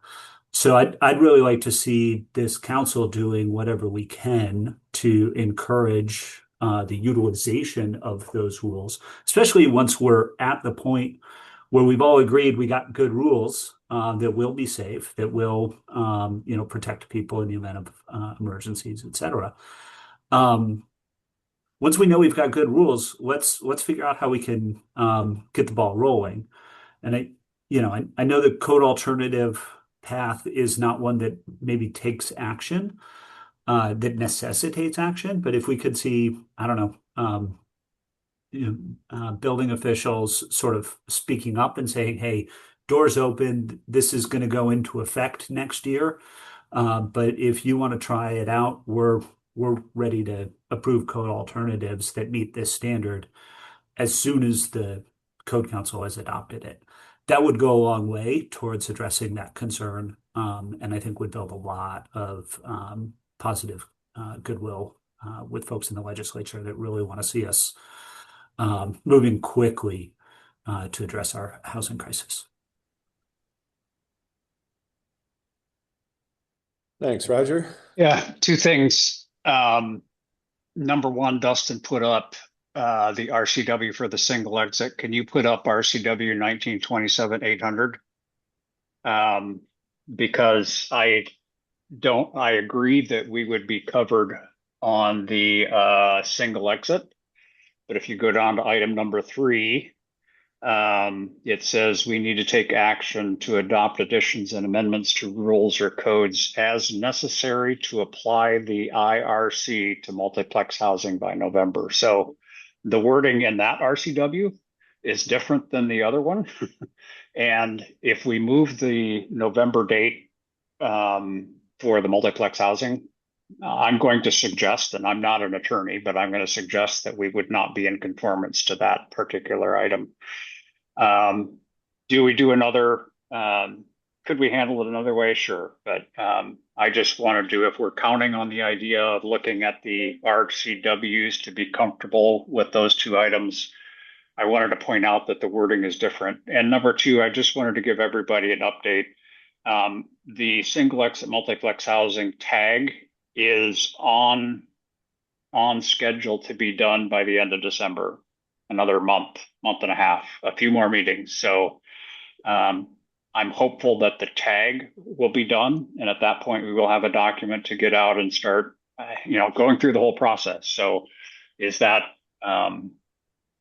So I'd really like to see this council doing whatever we can to encourage the utilization of those rules, especially once we're at the point where we've all agreed we got good rules that will be safe, that will protect people in the event of emergencies, et cetera. Once we know we've got good rules, let's figure out how we can get the ball rolling. And I know the code alternative path is not one that maybe takes action, that necessitates action. But if we could see, I don't know, building officials sort of speaking up and saying, "Hey, doors open. This is going to go into effect next year. But if you want to try it out, we're ready to approve code alternatives that meet this standard as soon as the Code Council has adopted it." That would go a long way towards addressing that concern, and I think would build a lot of positive goodwill with folks in the legislature that really want to see us moving quickly to address our housing crisis. Thanks, Roger. Yeah, two things. Number one, Dustin put up the RCW for the single exit. Can you put up RCW 1927-800? Because I agree that we would be covered on the single exit. But if you go down to item number 3, it says we need to take action to adopt additions and amendments to rules or codes as necessary to apply the IRC to multiplex housing by November. So the wording in that RCW is different than the other one. And if we move the November date for the multiplex housing, I'm going to suggest, and I'm not an attorney, but I'm going to suggest that we would not be in conformance to that particular item. Do we do another, could we handle it another way? Sure. But I just want to do, if we're counting on the idea of looking at the RCWs to be comfortable with those two items, I wanted to point out that the wording is different. And number 2, I just wanted to give everybody an update. The single exit multiplex housing tag is on schedule to be done by the end of December, another month and a half, a few more meetings. So I'm hopeful that the tag will be done. And at that point, we will have a document to get out and start, going through the whole process. So is that a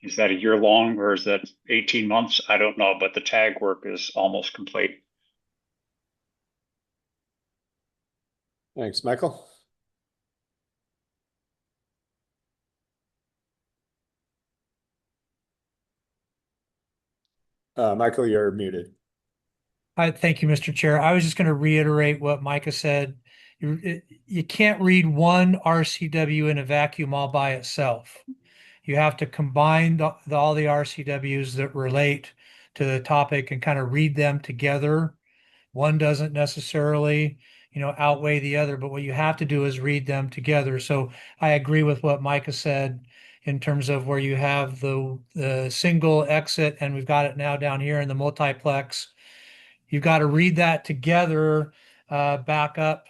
year long or is that 18 months? I don't know, but the tag work is almost complete. Thanks, Michael. Michael, you're muted. Thank you, Mr. Chair. I was just going to reiterate what Micah said. You can't read one RCW in a vacuum all by itself. You have to combine all the RCWs that relate to the topic and kind of read them together. One doesn't necessarily, outweigh the other, but what you have to do is read them together. So I agree with what Micah said in terms of where you have the single exit, and we've got it now down here in the multiplex. You've got to read that together back up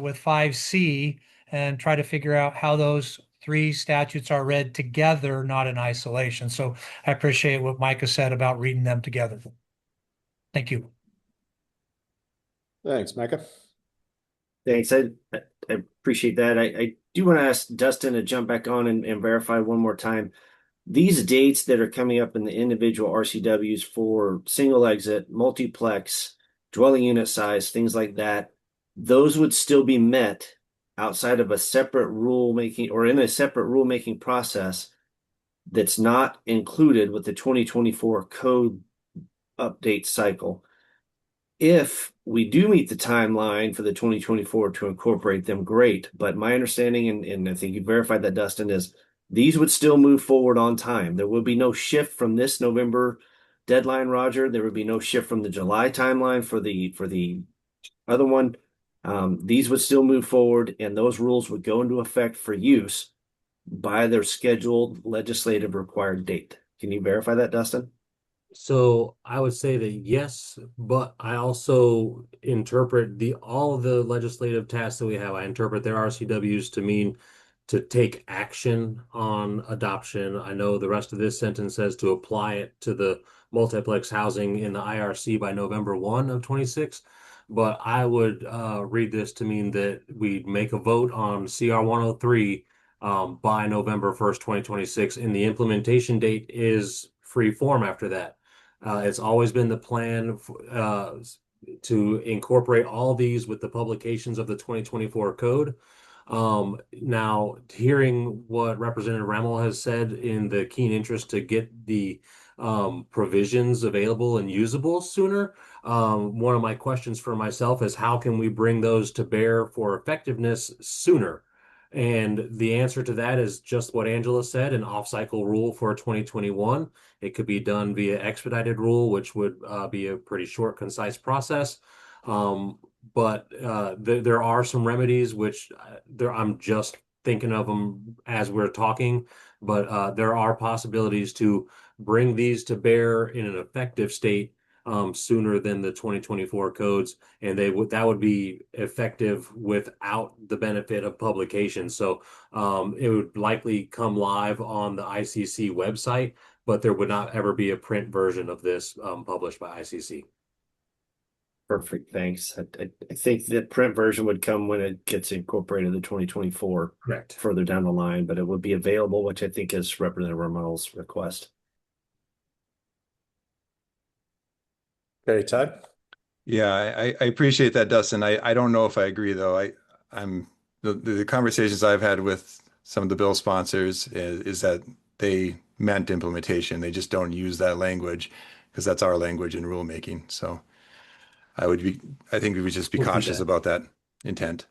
with 5C and try to figure out how those three statutes are read together, not in isolation. So I appreciate what Micah said about reading them together. Thank you. Thanks, Micah. Thanks. I appreciate that. I do want to ask Dustin to jump back on and verify one more time. These dates that are coming up in the individual RCWs for single exit, multiplex, dwelling unit size, things like that, those would still be met outside of a separate rulemaking or in a separate rulemaking process that's not included with the 2024 code update cycle. If we do meet the timeline for the 2024 to incorporate them, great. But my understanding, and I think you verified that, Dustin, is these would still move forward on time. There would be no shift from this November deadline, Roger. There would be no shift from the July timeline for the other one. These would still move forward, and those rules would go into effect for use by their scheduled legislative required date. Can you verify that, Dustin? So I would say that yes, but I also interpret all of the legislative tasks that we have. I interpret their RCWs to mean to take action on adoption. I know the rest of this sentence says to apply it to the multiplex housing in the IRC by November 1 of 26. But I would read this to mean that we make a vote on CR 103 by November 1st, 2026, and the implementation date is free form after that. It's always been the plan to incorporate all these with the publications of the 2024 code. Now, hearing what Representative Remmel has said in the keen interest to get the provisions available and usable sooner, one of my questions for myself is how can we bring those to bear for effectiveness sooner? And the answer to that is just what Angela said, an off-cycle rule for 2021. It could be done via expedited rule, which would be a pretty short, concise process. But there are some remedies which I'm just thinking of them as we're talking, but there are possibilities to bring these to bear in an effective state sooner than the 2024 codes, and that would be effective without the benefit of publication. So it would likely come live on the ICC website, but there would not ever be a print version of this published by ICC. Perfect, thanks. I think the print version would come when it gets incorporated in the 2024 Correct. further down the line, but it would be available, which I think is Representative Rommel's request. Okay, Todd. Yeah, I appreciate that, Dustin. I don't know if I agree though. I'm the conversations I've had with some of the bill sponsors is that they meant implementation. They just don't use that language because that's our language in rulemaking. So I think we would just be cautious about that intent.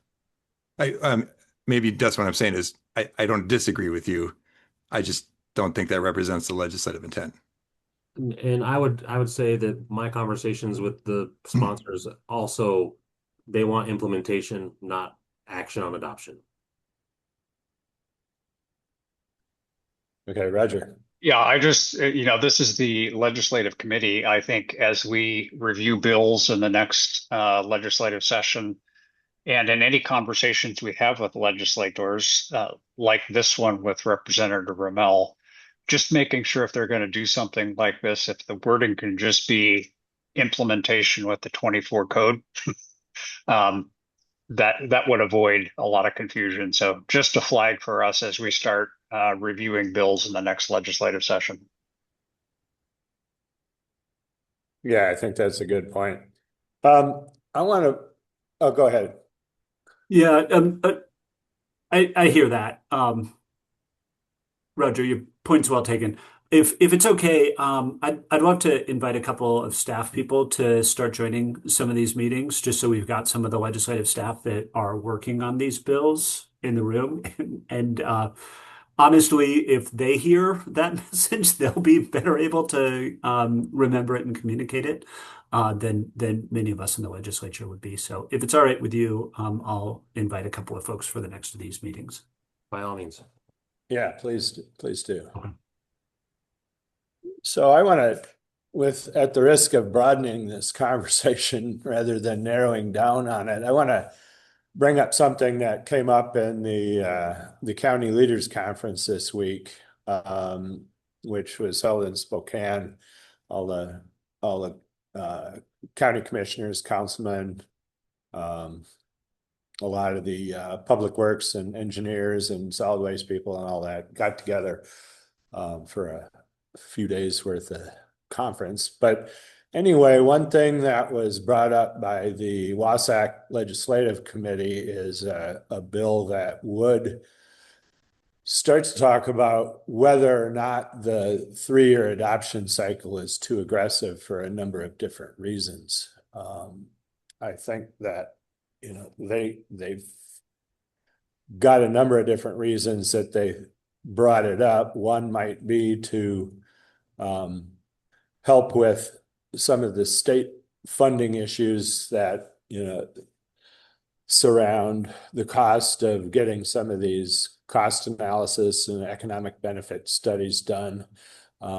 Maybe that's what I'm saying is I don't disagree with you. I just don't think that represents the legislative intent. And I would say that my conversations with the sponsors also, they want implementation, not action on adoption. Okay, Roger. Yeah, I just, this is the legislative committee. I think as we review bills in the next legislative session, and in any conversations we have with legislators, like this one with Representative Rommel, just making sure if they're going to do something like this, if the wording can just be implementation with the 24 code, that would avoid a lot of confusion. So just a flag for us as we start reviewing bills in the next legislative session. Yeah, I think that's a good point. I want to, oh, go ahead. Yeah, I hear that. Roger, your point's well taken. If it's okay, I'd love to invite a couple of staff people to start joining some of these meetings, just so we've got some of the legislative staff that are working on these bills in the room. And honestly, if they hear that message, they'll be better able to remember it and communicate it than many of us in the legislature would be. So if it's all right with you, I'll invite a couple of folks for the next of these meetings. By all means. Yeah, please do. Okay. So I want to with at the risk of broadening this conversation rather than narrowing down on it, I want to bring up something that came up in the county leaders conference this week, which was held in Spokane. All the county commissioners, councilmen, a lot of the public works and engineers and solid waste people and all that got together for a few days worth of conference. But anyway, one thing that was brought up by the Wasatch Legislative Committee is a bill that would start to talk about whether or not the 3-year adoption cycle is too aggressive for a number of different reasons. I think that they've got a number of different reasons that they brought it up. One might be to help with some of the state funding issues that surround the cost of getting some of these cost analysis and economic benefit studies done,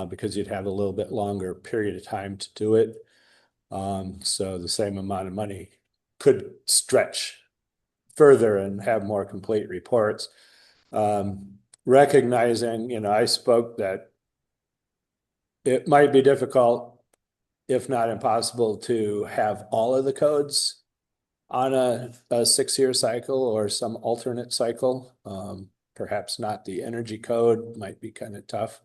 because you'd have a little bit longer period of time to do it. So the same amount of money could stretch further and have more complete reports. Recognizing, I spoke that it might be difficult, if not impossible, to have all of the codes on a 6-year cycle or some alternate cycle. Perhaps not the energy code, might be kind of tough,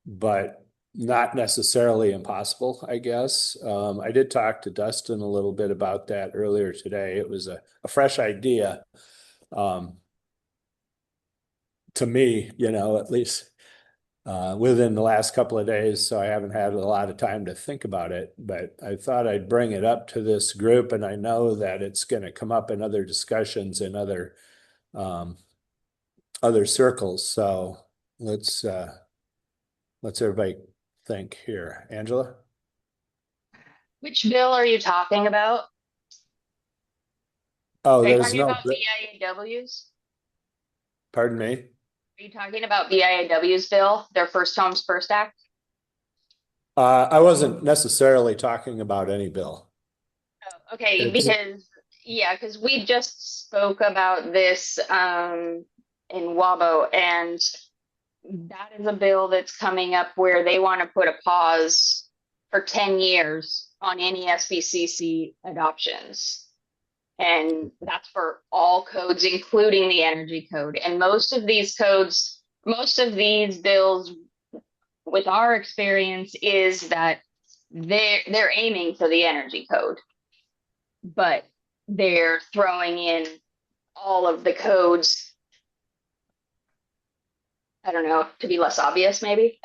but not necessarily impossible, I guess. I did talk to Dustin a little bit about that earlier today. It was a fresh idea to me, at least within the last couple of days. So I haven't had a lot of time to think about it, but I thought I'd bring it up to this group. And I know that it's going to come up in other discussions in other circles. So let's everybody think here. Angela? Which bill are you talking about? Oh, Are you there's talking no, about BIAWs? pardon me? Are you talking about BIAW's bill, their First Homes First Act? I wasn't necessarily talking about any bill. Oh, okay, It's- because we just spoke about this in WABO, and that is a bill that's coming up where they want to put a pause for 10 years on any SBCC adoptions. And that's for all codes, including the energy code. And most of these bills, with our experience, is that they're aiming for the energy code, but they're throwing in all of the codes, I don't know, to be less obvious maybe.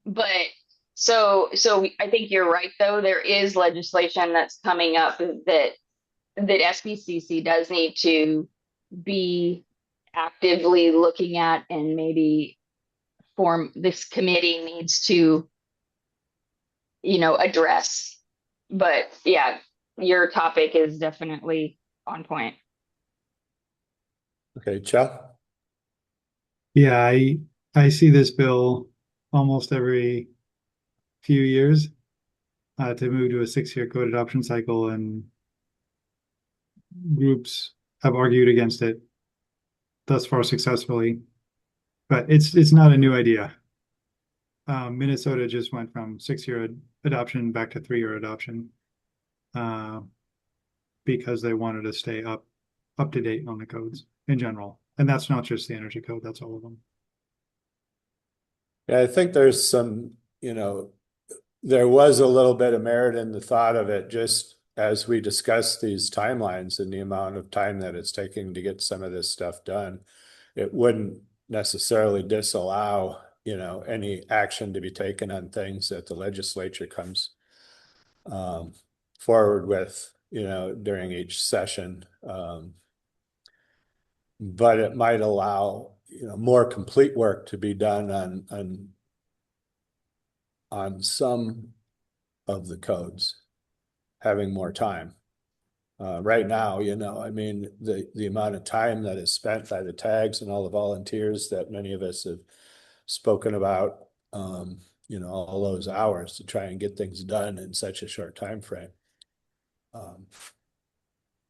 But so I think you're right, though. There is legislation that's coming up that SBCC does need to be actively looking at, and maybe this committee needs to address. But yeah, your topic is definitely on point. Okay, Chell? Yeah, I see this bill almost every few years to move to a 6-year code adoption cycle, and groups have argued against it thus far successfully. But it's not a new idea. Minnesota just went from 6-year adoption back to 3-year adoption because they wanted to stay up to date on the codes in general. And that's not just the energy code, that's all of them. Yeah, I think there's some, there was a little bit of merit in the thought of it, just as we discussed these timelines and the amount of time that it's taking to get some of this stuff done. It wouldn't necessarily disallow, any action to be taken on things that the legislature comes forward with, during each session. But it might allow, more complete work to be done on some of the codes, having more time. Right now, the amount of time that is spent by the tags and all the volunteers that many of us have spoken about, all those hours to try and get things done in such a short time frame.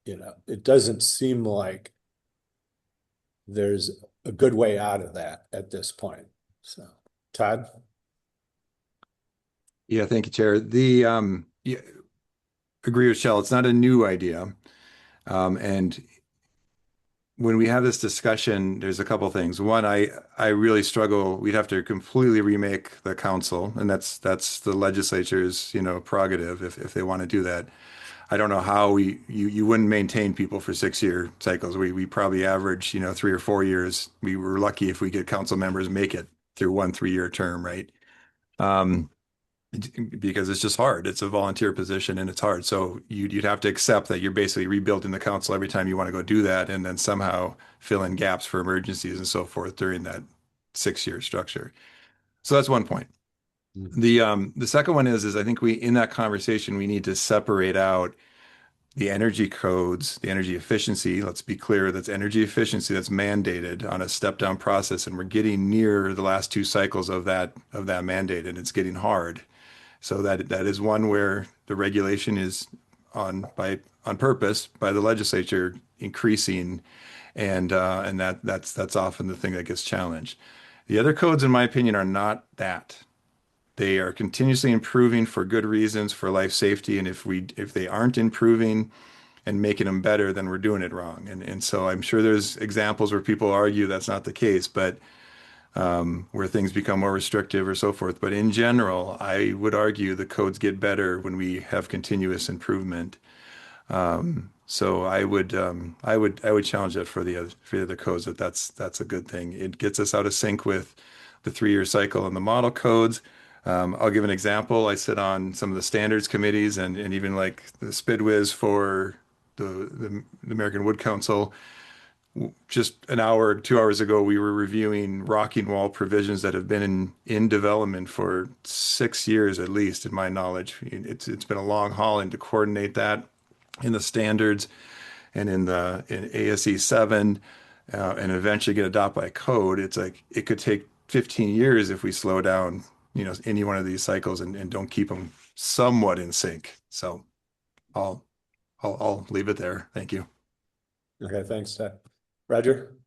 It doesn't seem like there's a good way out of that at this point. So, Todd? Yeah, thank you, Chair. Yeah, agree with Shell. It's not a new idea. And when we have this discussion, there's a couple things. One, I really struggle. We'd have to completely remake the council, and that's the legislature's, prerogative if they want to do that. I don't know how you wouldn't maintain people for 6-year cycles. We probably average, 3 or 4 years. We were lucky if we get council members make it through 1 3-year term, right? Because it's just hard. It's a volunteer position and it's hard. So you'd have to accept that you're basically rebuilding the council every time you want to go do that, and then somehow fill in gaps for emergencies and so forth during that 6-year structure. So that's one point. The second one is I think in that conversation we need to separate out the energy codes, the energy efficiency. Let's be clear, that's energy efficiency that's mandated on a step down process, and we're getting near the last 2 cycles of that mandate, and it's getting hard. So that is one where the regulation is on purpose by the legislature increasing, and that's often the thing that gets challenged. The other codes, in my opinion, are not that. They are continuously improving for good reasons, for life safety, and if they aren't improving and making them better, then we're doing it wrong. And so I'm sure there's examples where people argue that's not the case, but where things become more restrictive or so forth. But in general, I would argue the codes get better when we have continuous improvement. So I would challenge that for the other codes, that's a good thing. It gets us out of sync with the 3-year cycle and the model codes. I'll give an example. I sit on some of the standards committees and even like the SPIDWIZ for the American Wood Council. Just an hour, 2 hours ago, we were reviewing rocking wall provisions that have been in development for 6 years at least, in my knowledge. It's been a long haul, and to coordinate that in the standards and in ASE 7 and eventually get adopted by code, it's like it could take 15 years if we slow down, any one of these cycles and don't keep them somewhat in sync. So I'll leave it there. Thank you. Okay, thanks, Ted. Roger?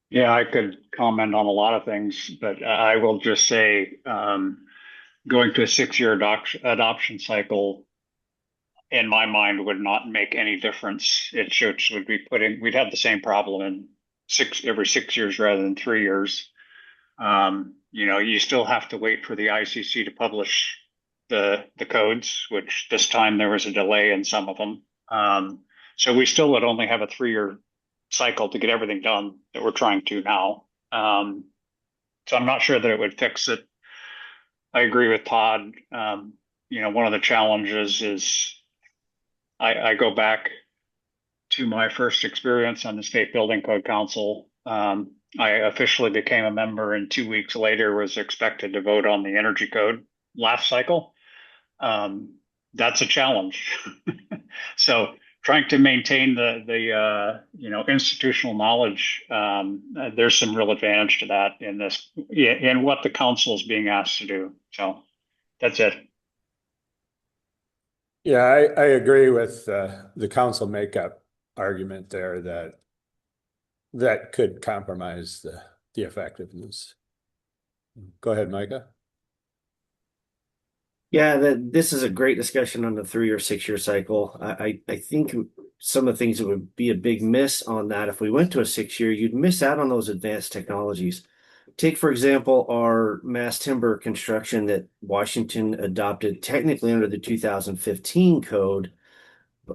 Yeah, I could comment on a lot of things, but I will just say going to a 6-year adoption cycle, in my mind, would not make any difference. It just would be we'd have the same problem in every 6 years rather than 3 years. You still have to wait for the ICC to publish the codes, which this time there was a delay in some of them. So we still would only have a 3-year cycle to get everything done that we're trying to now. So I'm not sure that it would fix it. I agree with Todd. One of the challenges is I go back to my first experience on the State Building Code Council. I officially became a member, and 2 weeks later was expected to vote on the energy code last cycle. That's a challenge. So trying to maintain the institutional knowledge, there's some real advantage to that in what the council is being asked to do. So that's it. Yeah, I agree with the council makeup argument there that could compromise the effectiveness. Go ahead, Micah. Yeah, this is a great discussion on the 3 or 6 year cycle. I think some of the things that would be a big miss on that, if we went to a 6-year, you'd miss out on those advanced technologies. Take, for example, our mass timber construction that Washington adopted technically under the 2015 code,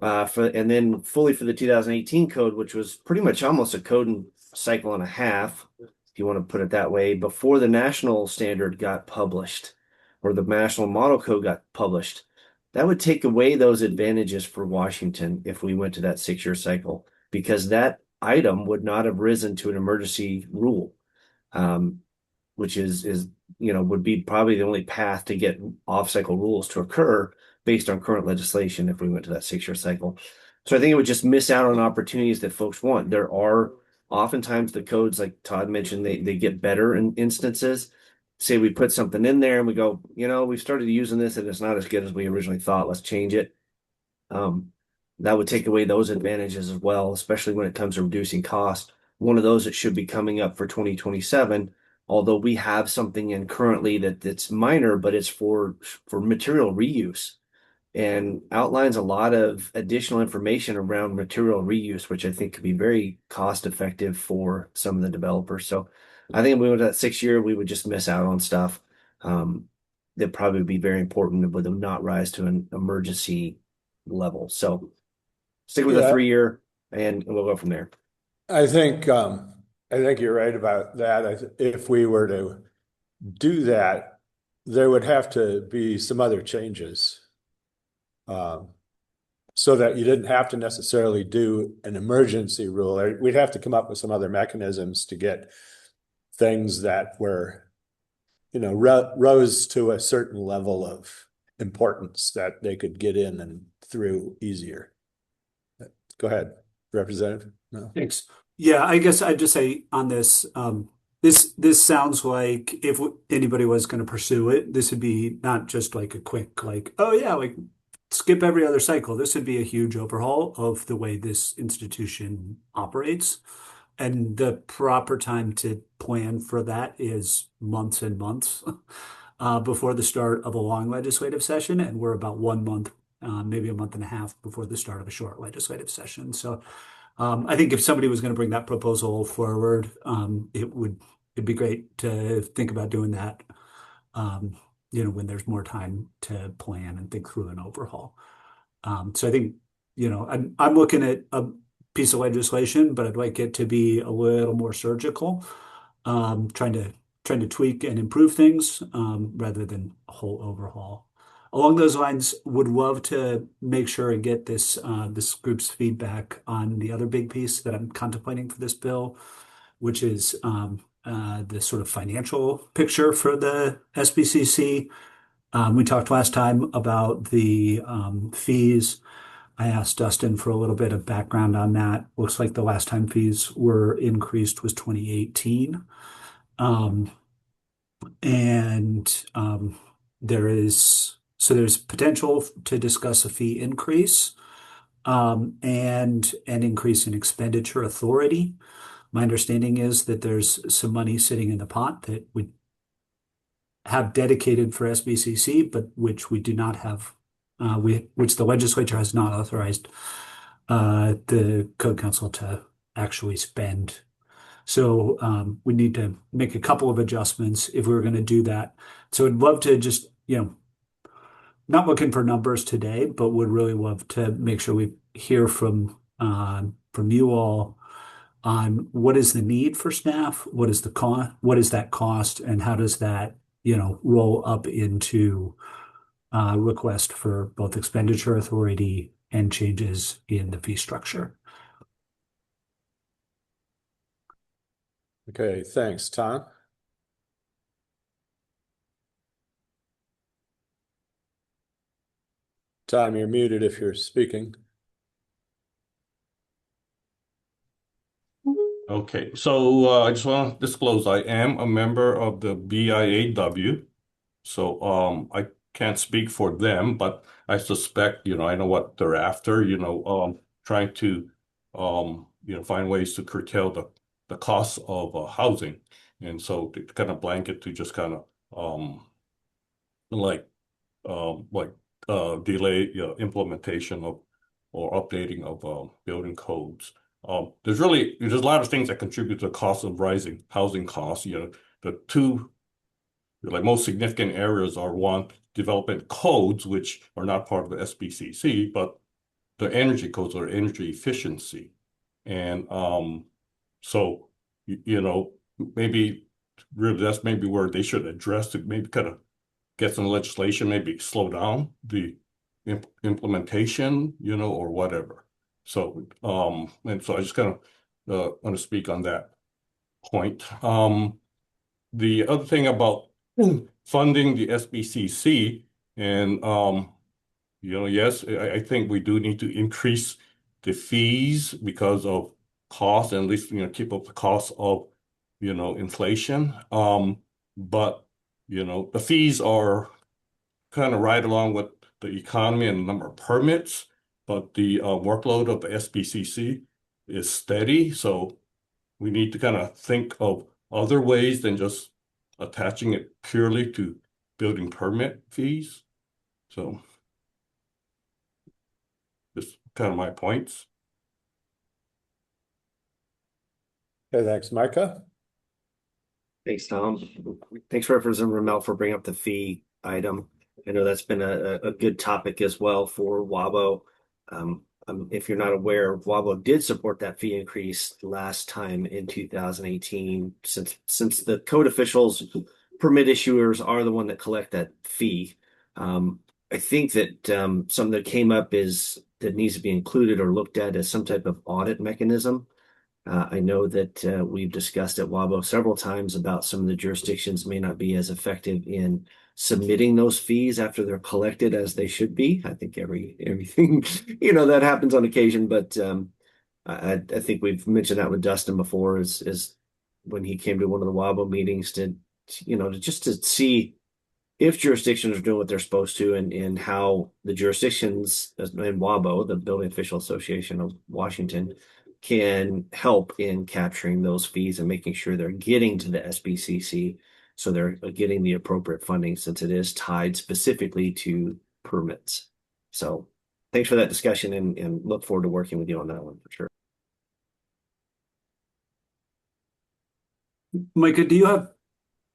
and then fully for the 2018 code, which was pretty much almost a code cycle and a half, if you want to put it that way, before the national standard got published, or the national model code got published. That would take away those advantages for Washington if we went to that 6-year cycle, because that item would not have risen to an emergency rule, which would be probably the only path to get off-cycle rules to occur based on current legislation if we went to that 6-year cycle. So I think it would just miss out on opportunities that folks want. There are oftentimes the codes, like Todd mentioned, they get better in instances. say we put something in there and we go, we've started using this and it's not as good as we originally thought. Let's change it. That would take away those advantages as well, especially when it comes to reducing cost. One of those that should be coming up for 2027, although we have something in currently that's minor, but it's for material reuse and outlines a lot of additional information around material reuse, which I think could be very cost effective for some of the developers. So I think if we went to that 6 year, we would just miss out on stuff. That probably would be very important, but would not rise to an emergency level. So stick with a Yeah, 3 year and we'll go from there. I think you're right about that. If we were to do that, there would have to be some other changes. So that you didn't have to necessarily do an emergency rule. We'd have to come up with some other mechanisms to get things that were, rose to a certain level of importance that they could get in and through easier. Go ahead, Representative. No. Thanks. Yeah, I guess I'd just say on this, this sounds like if anybody was going to pursue it, this would be not just like a quick, like, oh yeah, like skip every other cycle. This would be a huge overhaul of the way this institution operates. And the proper time to plan for that is months and months before the start of a long legislative session. And we're about 1 month, maybe a month and a half before the start of a short legislative session. So I think if somebody was going to bring that proposal forward, it'd be great to think about doing that, when there's more time to plan and think through an overhaul. So I think, I'm looking at a piece of legislation, but I'd like it to be a little more surgical, trying to tweak and improve things, rather than a whole overhaul. Along those lines, would love to make sure and get this group's feedback on the other big piece that I'm contemplating for this bill, which is the sort of financial picture for the SBCC. We talked last time about the fees. I asked Dustin for a little bit of background on that. Looks like the last time fees were increased was 2018. There's potential to discuss a fee increase, and an increase in expenditure authority. My understanding is that there's some money sitting in the pot that we have dedicated for SBCC, but which we do not have, which the legislature has not authorized the Code Council to actually spend. So we need to make a couple of adjustments if we were going to do that. So I'd love to just, not looking for numbers today, but would really love to make sure we hear from you all on what is the need for staff, what is the cost, what is that cost, and how does that, roll up into request for both expenditure authority and changes in the fee structure. Okay, thanks, Tom. Tom, you're muted if you're speaking. Okay, so I just want to disclose I am a member of the BIAW. So I can't speak for them, but I suspect, I know what they're after, trying to find ways to curtail the cost of housing. And so to kind of blanket to just kind of delay implementation of or updating of building codes. There's a lot of things that contribute to the cost of rising housing costs. The two most significant areas are, one, development codes, which are not part of the SBCC, but the energy codes or energy efficiency. And so maybe really that's maybe where they should address it, maybe kind of get some legislation, maybe slow down the implementation, or whatever. So and so I just kind of want to speak on that point. The other thing about funding the SBCC, and yes, I think we do need to increase the fees because of cost, and at least keep up the cost of inflation. But the fees are kind of right along with the economy and the number of permits, but the workload of the SBCC is steady. So we need to kind of think of other ways than just attaching it purely to building permit fees. So just kind of my points. Okay, thanks, Micah. Thanks, Tom. Thanks, Representative Ramel, for bringing up the fee item. I know that's been a good topic as well for WABO. If you're not aware, WABO did support that fee increase last time in 2018, since the code officials, permit issuers are the one that collect that fee. I think that something that came up is that needs to be included or looked at as some type of audit mechanism. I know that we've discussed at WABO several times about some of the jurisdictions may not be as effective in submitting those fees after they're collected as they should be. I think everything that happens on occasion, but I think we've mentioned that with Dustin before, is when he came to one of the WABO meetings to just to see if jurisdictions are doing what they're supposed to, and how the jurisdictions in WABO, the Building Official Association of Washington, can help in capturing those fees and making sure they're getting to the SBCC, so they're getting the appropriate funding, since it is tied specifically to permits. So thanks for that discussion, and look forward to working with you on that one for sure. Micah, do you have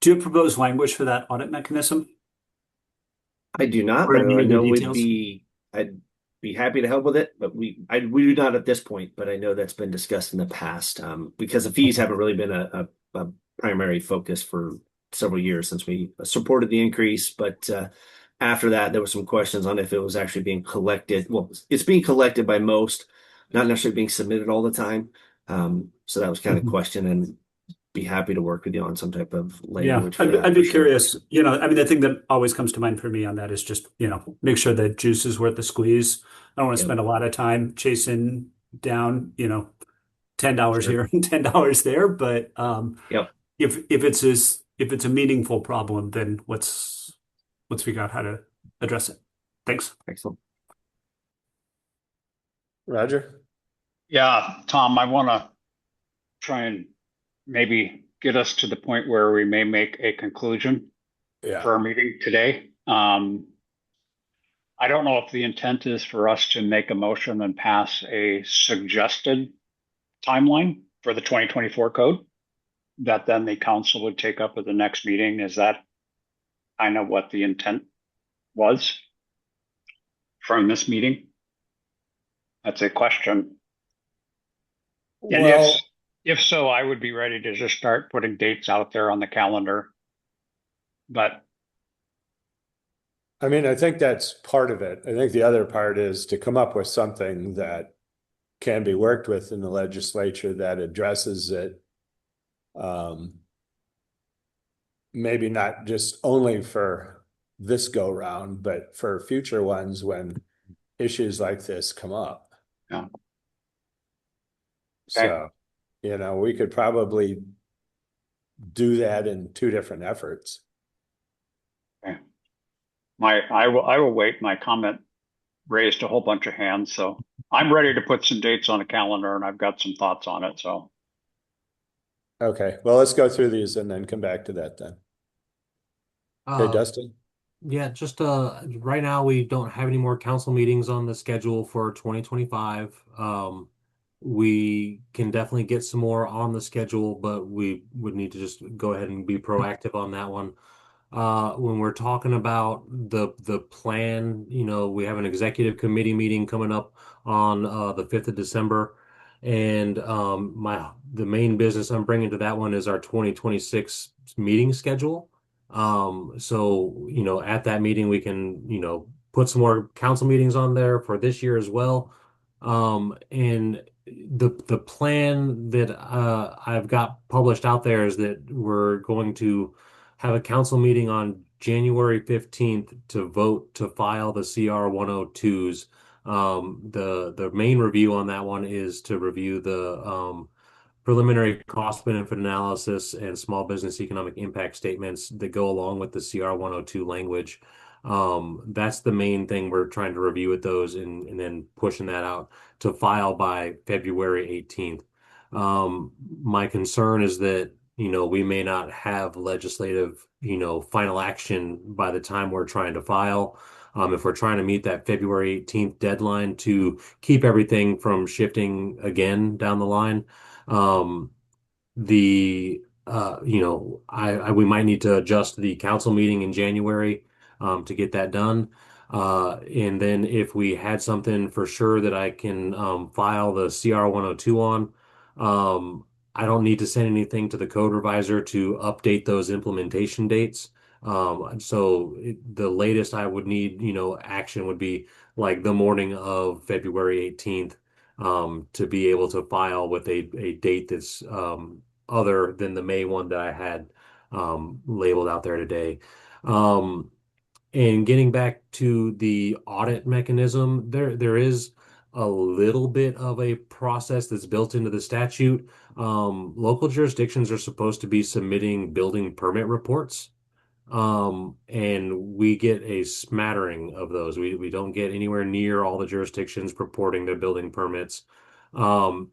proposed language for that audit mechanism? I do not, Or but any I other know details? I'd be happy to help with it, but we do not at this point, but I know that's been discussed in the past, because the fees haven't really been a primary focus for several years since we supported the increase. But after that, there were some questions on if it was actually being collected. Well, it's being collected by most, not necessarily being submitted all the time. So that was kind of question, and be happy to work with you on some type of language for that. I'd be for sure. curious. The thing that always comes to mind for me on that is just, make sure that juice is worth the squeeze. I don't want to Yep. spend a lot of time chasing down, $10 Sure. here and $10 there. But Yep. if it's a meaningful problem, then let's figure out how to address it. Thanks. Excellent. Roger? Yeah, Tom, I want to try and maybe get us to the point where we may make a conclusion for Yeah. our meeting today. I don't know if the intent is for us to make a motion and pass a suggested timeline for the 2024 code that then the council would take up at the next meeting. Is that kind of what the intent was from this meeting? That's a question. And Well, if so, I would be ready to just start putting dates out there on the calendar. But I mean, I think that's part of it. I think the other part is to come up with something that can be worked with in the legislature that addresses it. Maybe not just only for this go round, but for future ones when issues like this come up. Yeah. So, we could probably do that in two different efforts. okay. I will wait. My comment raised a whole bunch of hands, so I'm ready to put some dates on the calendar, and I've got some thoughts on it. So Okay, well, let's go through these and then come back to that then. Okay, Dustin? Yeah, just right now we don't have any more council meetings on the schedule for 2025. We can definitely get some more on the schedule, but we would need to just go ahead and be proactive on that one. When we're talking about the plan, we have an executive committee meeting coming up on the 5th of December. And the main business I'm bringing to that one is our 2026 meeting schedule. So, at that meeting, we can, put some more council meetings on there for this year as well. And the plan that I've got published out there is that we're going to have a council meeting on January 15th to vote to file the CR 102s. The main review on that one is to review the preliminary cost benefit analysis and small business economic impact statements that go along with the CR 102 language. That's the main thing we're trying to review with those, and then pushing that out to file by February 18th. My concern is that, we may not have legislative, final action by the time we're trying to file. If we're trying to meet that February 18th deadline to keep everything from shifting again down the line, we might need to adjust the council meeting in January to get that done. And then if we had something for sure that I can file the CR 102 on, I don't need to send anything to the code revisor to update those implementation dates. The latest I would need, action would be like the morning of February 18th, to be able to file with a date that's other than the May one that I had labeled out there today. And getting back to the audit mechanism, there is a little bit of a process that's built into the statute. Local jurisdictions are supposed to be submitting building permit reports. And we get a smattering of those. We don't get anywhere near all the jurisdictions purporting their building permits. And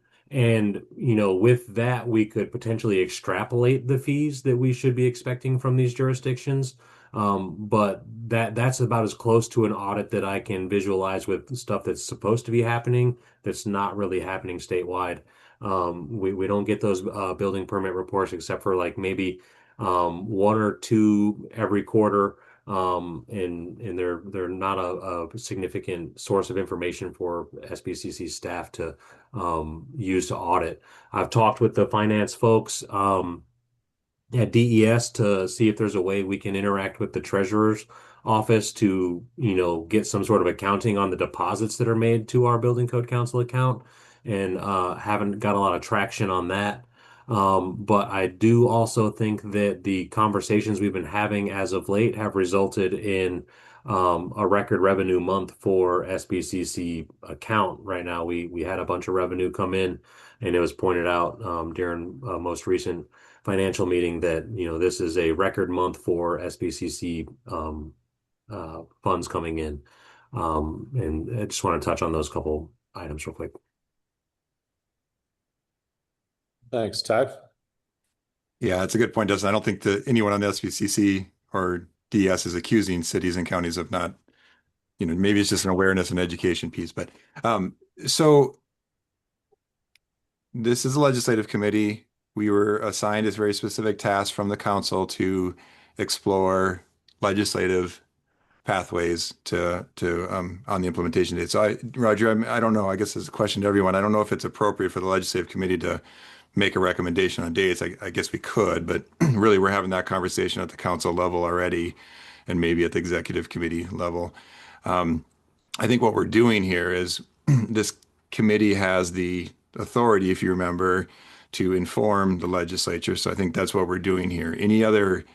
with that, we could potentially extrapolate the fees that we should be expecting from these jurisdictions. But that's about as close to an audit that I can visualize with stuff that's supposed to be happening that's not really happening statewide. We don't get those building permit reports except for like maybe one or two every quarter. And they're not a significant source of information for SBCC staff to use to audit. I've talked with the finance folks at DES to see if there's a way we can interact with the treasurer's office to, get some sort of accounting on the deposits that are made to our building code council account, and haven't got a lot of traction on that. But I do also think that the conversations we've been having as of late have resulted in a record revenue month for SBCC account. Right now, we had a bunch of revenue come in, and it was pointed out during most recent financial meeting that this is a record month for SBCC funds coming in. And I just want to touch on those couple items real quick. Thanks, Todd. Yeah, that's a good point, Dustin. I don't think that anyone on the SBCC or DS is accusing cities and counties of not, maybe it's just an awareness and education piece. But so this is a legislative committee. We were assigned a very specific task from the council to explore legislative pathways to on the implementation date. So Roger, I don't know. I guess it's a question to everyone. I don't know if it's appropriate for the legislative committee to make a recommendation on dates. I guess we could, but really we're having that conversation at the council level already, and maybe at the executive committee level. I think what we're doing here is this committee has the authority, if you remember, to inform the legislature. So I think that's what we're doing here. Any other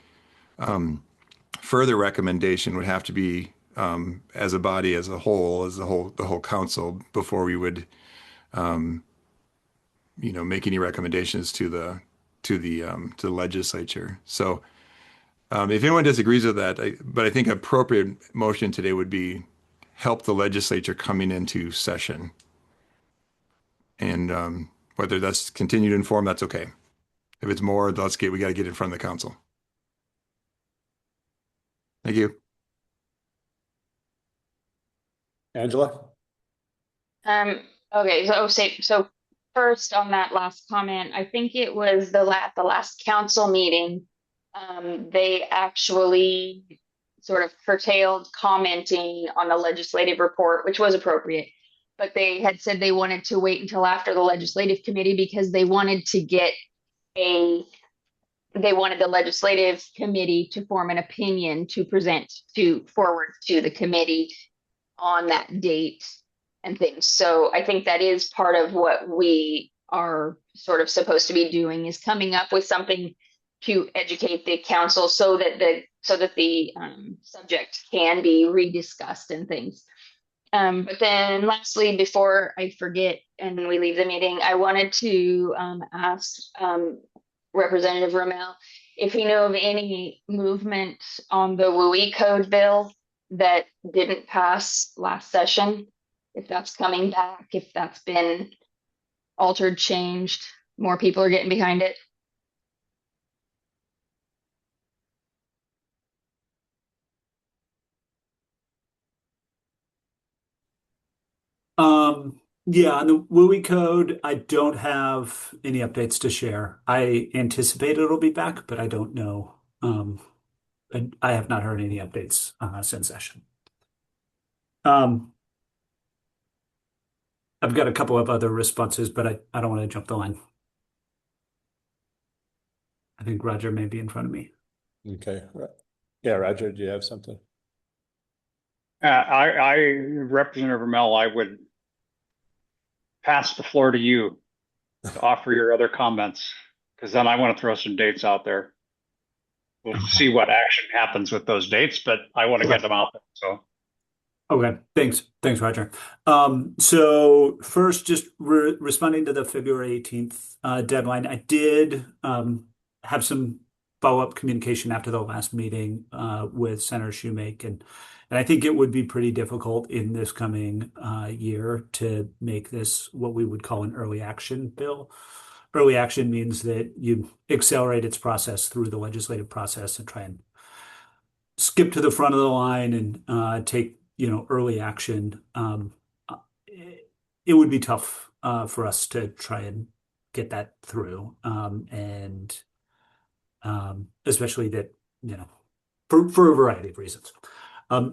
further recommendation would have to be as a body, as a whole, as the whole council, before we would make any recommendations to the legislature. So if anyone disagrees with that, but I think appropriate motion today would be help the legislature coming into session. And whether that's continued to inform, that's okay. If it's more, we got to get in front of the council. Thank you. Angela? Okay, so first on that last comment, I think it was the last council meeting, they actually sort of curtailed commenting on the legislative report, which was appropriate. But they had said they wanted to wait until after the legislative committee because they wanted the legislative committee to form an opinion to present forward to the committee on that date and things. So I think that is part of what we are sort of supposed to be doing, is coming up with something to educate the council so that the subject can be rediscussed and things. But then lastly, before I forget and we leave the meeting, I wanted to ask Representative Rommel if you know of any movement on the WUI code bill that didn't pass last session, if that's coming back, if that's been altered, changed, more people are getting behind it. Yeah, on the WUI code, I don't have any updates to share. I anticipate it'll be back, but I don't know. I have not heard any updates since session. I've got a couple of other responses, but I don't want to jump the line. I think Roger may be in front of me. Okay. Yeah, Roger, do you have something? Representative Rommel, I would pass the floor to you to offer your other comments, because then I want to throw some dates out there. We'll see what action happens with those dates, but I want to get them out there. So, okay, thanks, Roger. So first, just responding to the February 18th deadline, I did have some follow-up communication after the last meeting with Senator Shoemake, and I think it would be pretty difficult in this coming year to make this what we would call an early action bill. Early action means that you accelerate its process through the legislative process and try and skip to the front of the line and take early action. It would be tough for us to try and get that through, and especially that for a variety of reasons.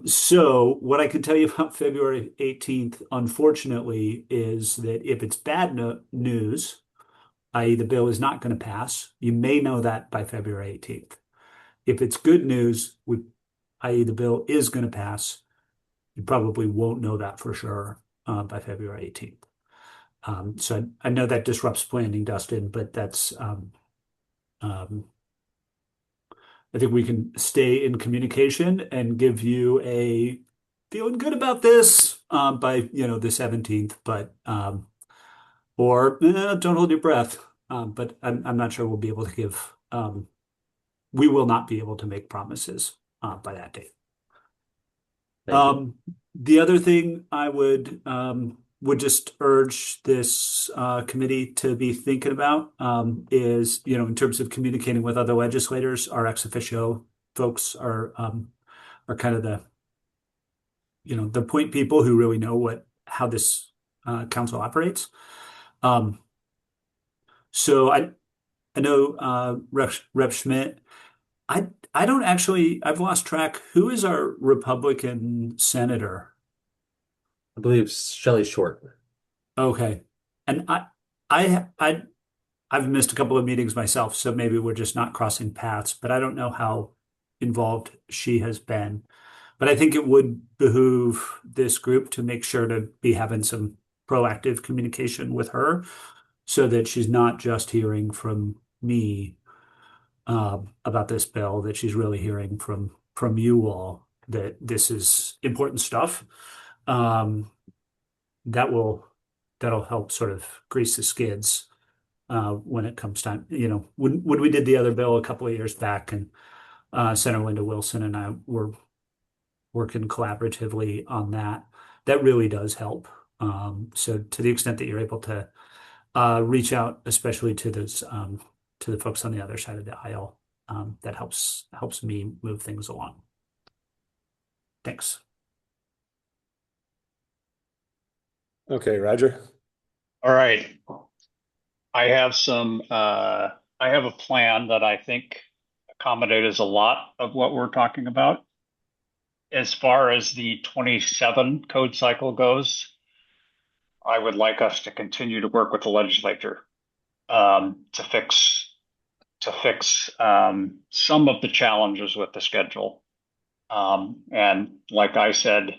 So what I can tell you about February 18th, unfortunately, is that if it's bad news, i.e. the bill is not going to pass, you may know that by February 18th. If it's good news, i.e. the bill is going to pass, you probably won't know that for sure by February 18th. So I know that disrupts planning, Dustin, but that's I think we can stay in communication and give you a feeling good about this by the 17th, but or don't hold your breath. But I'm not sure we'll be able to give. We will not be able to make promises by that date. The other thing I would just urge this committee to be thinking about is, in terms of communicating with other legislators, our ex officio folks are kind of the point people who really know how this council operates. So I know Rep Schmidt. I don't actually, I've lost track. Who is our Republican senator? I believe Shelley Short. Okay. And I've missed a couple of meetings myself, so maybe we're just not crossing paths, but I don't know how involved she has been. But I think it would behoove this group to make sure to be having some proactive communication with her so that she's not just hearing from me about this bill, that she's really hearing from you all that this is important stuff. That'll help sort of grease the skids when it comes time. When we did the other bill a couple of years back, and Senator Linda Wilson and I were working collaboratively on that, that really does help. So to the extent that you're able to reach out, especially to those to the folks on the other side of the aisle, that helps me move things along. Thanks. Okay, Roger. all right. I have a plan that I think accommodates a lot of what we're talking about. As far as the 27 code cycle goes, I would like us to continue to work with the legislature to fix some of the challenges with the schedule. And like I said,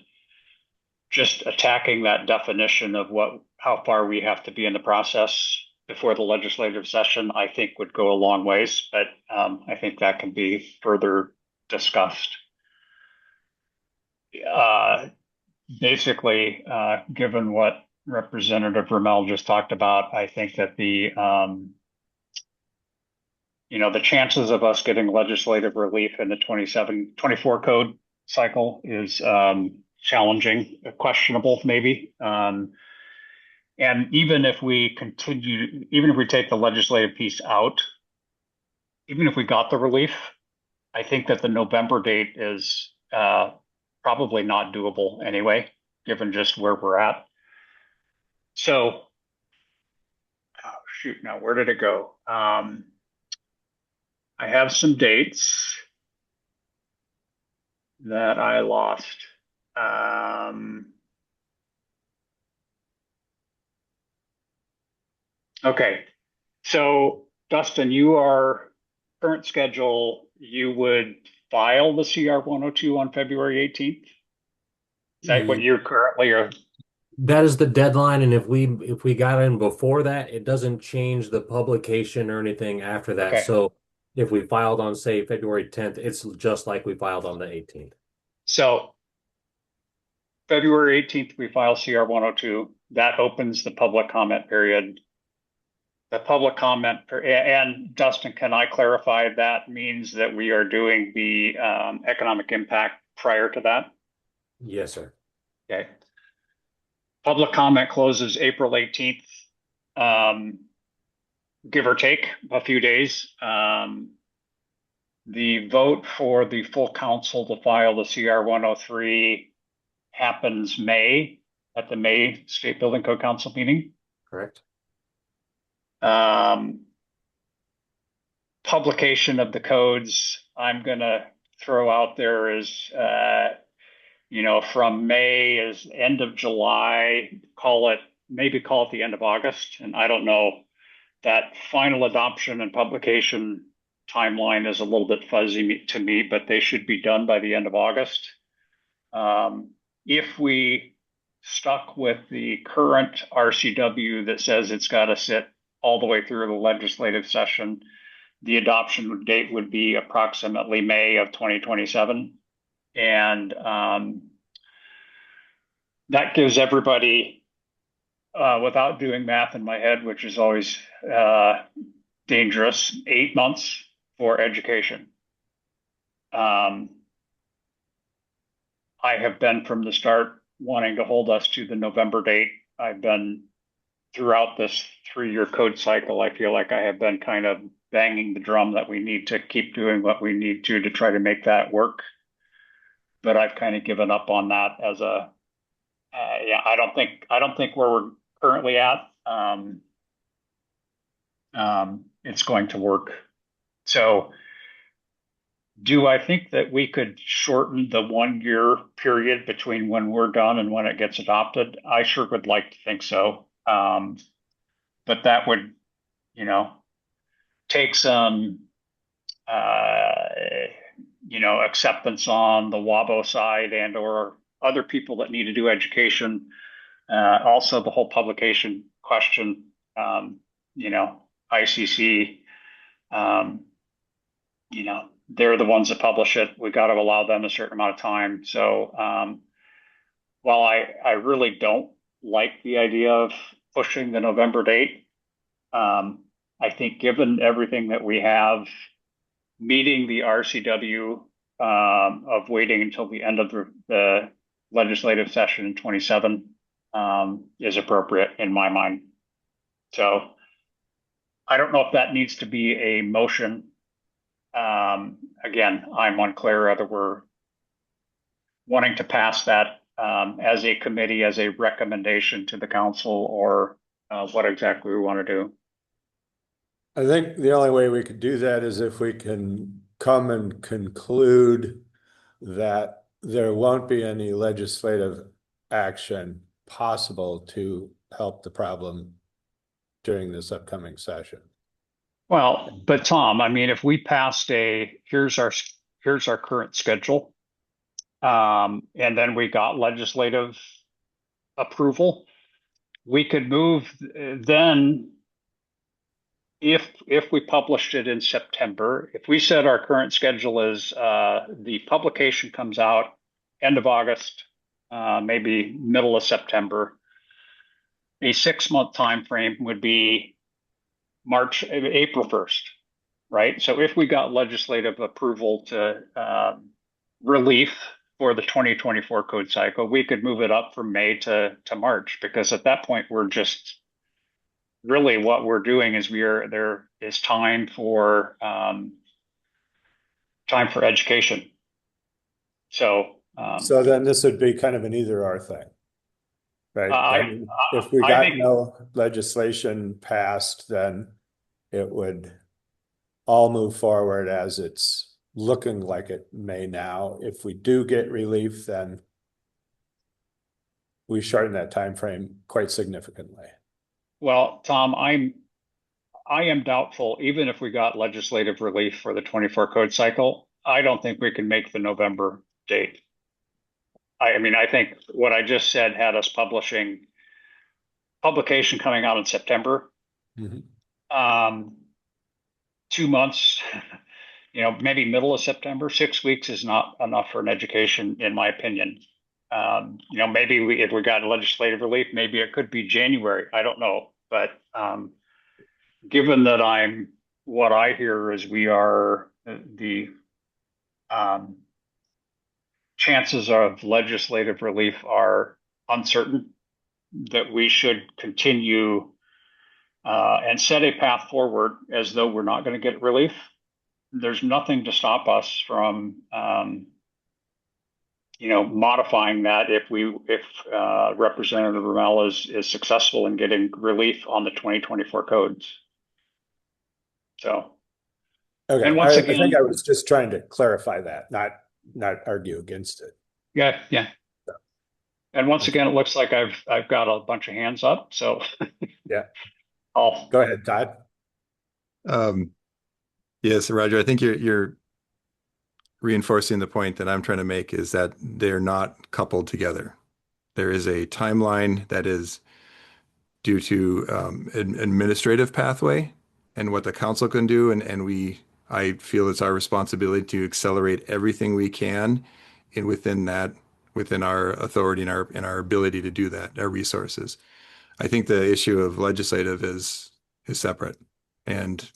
just attacking that definition of how far we have to be in the process before the legislative session, I think would go a long ways, but I think that can be further discussed. basically, given what Representative Rommel just talked about, I think that the chances of us getting legislative relief in the 24 code cycle is challenging, questionable, maybe. And even if we take the legislative piece out, even if we got the relief, I think that the November date is probably not doable anyway, given just where we're at. So, oh, shoot, now where did it go? I have some dates that I lost. Okay, so Dustin, your current schedule, you would file the CR 102 on February 18th? Is that what you currently are? That is the deadline, and if we got in before that, it doesn't change the publication or anything after that. Okay. So if we filed on, say, February 10th, it's just like we filed on the 18th. So February 18th, we file CR 102. That opens the public comment period. The public comment, and Dustin, can I clarify that means that we are doing the economic impact prior to that? Yes, sir. Okay. Public comment closes April 18th, give or take a few days. The vote for the full council to file the CR 103 happens at the May State Building Code Council meeting. Correct. Publication of the codes, I'm going to throw out there is, from May is end of July, maybe call it the end of August. And I don't know, that final adoption and publication timeline is a little bit fuzzy to me, but they should be done by the end of August. If we stuck with the current RCW that says it's got to sit all the way through the legislative session, the adoption date would be approximately May of 2027. And that gives everybody, without doing math in my head, which is always dangerous, 8 months for education. I have been from the start wanting to hold us to the November date. I've been throughout this 3-year code cycle. I feel like I have been kind of banging the drum that we need to keep doing what we need to try to make that work. But I've kind of given up on that as I don't think where we're currently at, it's going to work. So do I think that we could shorten the 1-year period between when we're done and when it gets adopted? I sure would like to think so. But that would, take some, acceptance on the WABO side and or other people that need to do education. Also the whole publication question, ICC, they're the ones that publish it. We got to allow them a certain amount of time. So while I really don't like the idea of pushing the November date, I think given everything that we have, meeting the RCW of waiting until the end of the legislative session in 27 is appropriate in my mind. So I don't know if that needs to be a motion. Again, I'm unclear whether we're wanting to pass that as a committee, as a recommendation to the council, or what exactly we want to do. I think the only way we could do that is if we can come and conclude that there won't be any legislative action possible to help the problem during this upcoming session. Well, but Tom, I mean, if we passed here's our current schedule, and then we got legislative approval, we could move then. If we published it in September, if we said our current schedule is the publication comes out end of August, maybe middle of September. A 6-month time frame would be April 1st, right? So if we got legislative approval to relief for the 2024 code cycle, we could move it up from May to March, because at that point we're just really what we're doing is there is time for education. So So then this would be kind of an either or thing, right? I mean, if we I got think no legislation passed, then it would all move forward as it's looking like it may now. If we do get relief, then we shorten that time frame quite significantly. well, Tom, I am doubtful, even if we got legislative relief for the 24 code cycle, I don't think we can make the November date. I mean, I think what I just said had us publication coming out in September. Mm-hmm. 2 months, maybe middle of September. 6 weeks is not enough for an education, in my opinion. Maybe if we got legislative relief, maybe it could be January. I don't know. But given that what I hear is we are the chances of legislative relief are uncertain, that we should continue and set a path forward as though we're not going to get relief. There's nothing to stop us from, modifying that if Representative Rommel is successful in getting relief on the 2024 codes. So, okay, and once I again, think I was just trying to clarify that, not argue against it. yeah. And once again, it looks like I've got a bunch of hands up. So, yeah, I'll go ahead, Todd. Yes, Roger, I think you're reinforcing the point that I'm trying to make, is that they're not coupled together. There is a timeline that is due to an administrative pathway and what the council can do, and I feel it's our responsibility to accelerate everything we can within our authority and our ability to do that, our resources. I think the issue of legislative is separate, and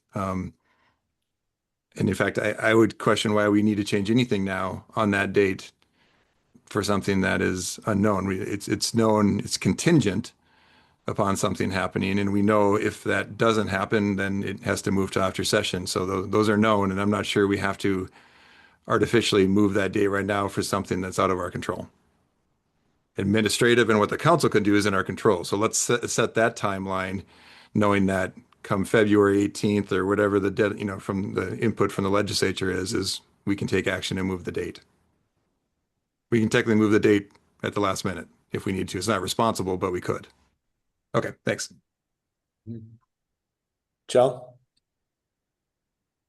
in fact, I would question why we need to change anything now on that date for something that is unknown. It's known, it's contingent upon something happening, and we know if that doesn't happen, then it has to move to after session. So those are known, and I'm not sure we have to artificially move that date right now for something that's out of our control. Administrative and what the council can do is in our control. So let's set that timeline, knowing that come February 18th or whatever the from the input from the legislature is we can take action and move the date. We can technically move the date at the last minute if we need to. It's not responsible, but we could. Okay, thanks. Joe?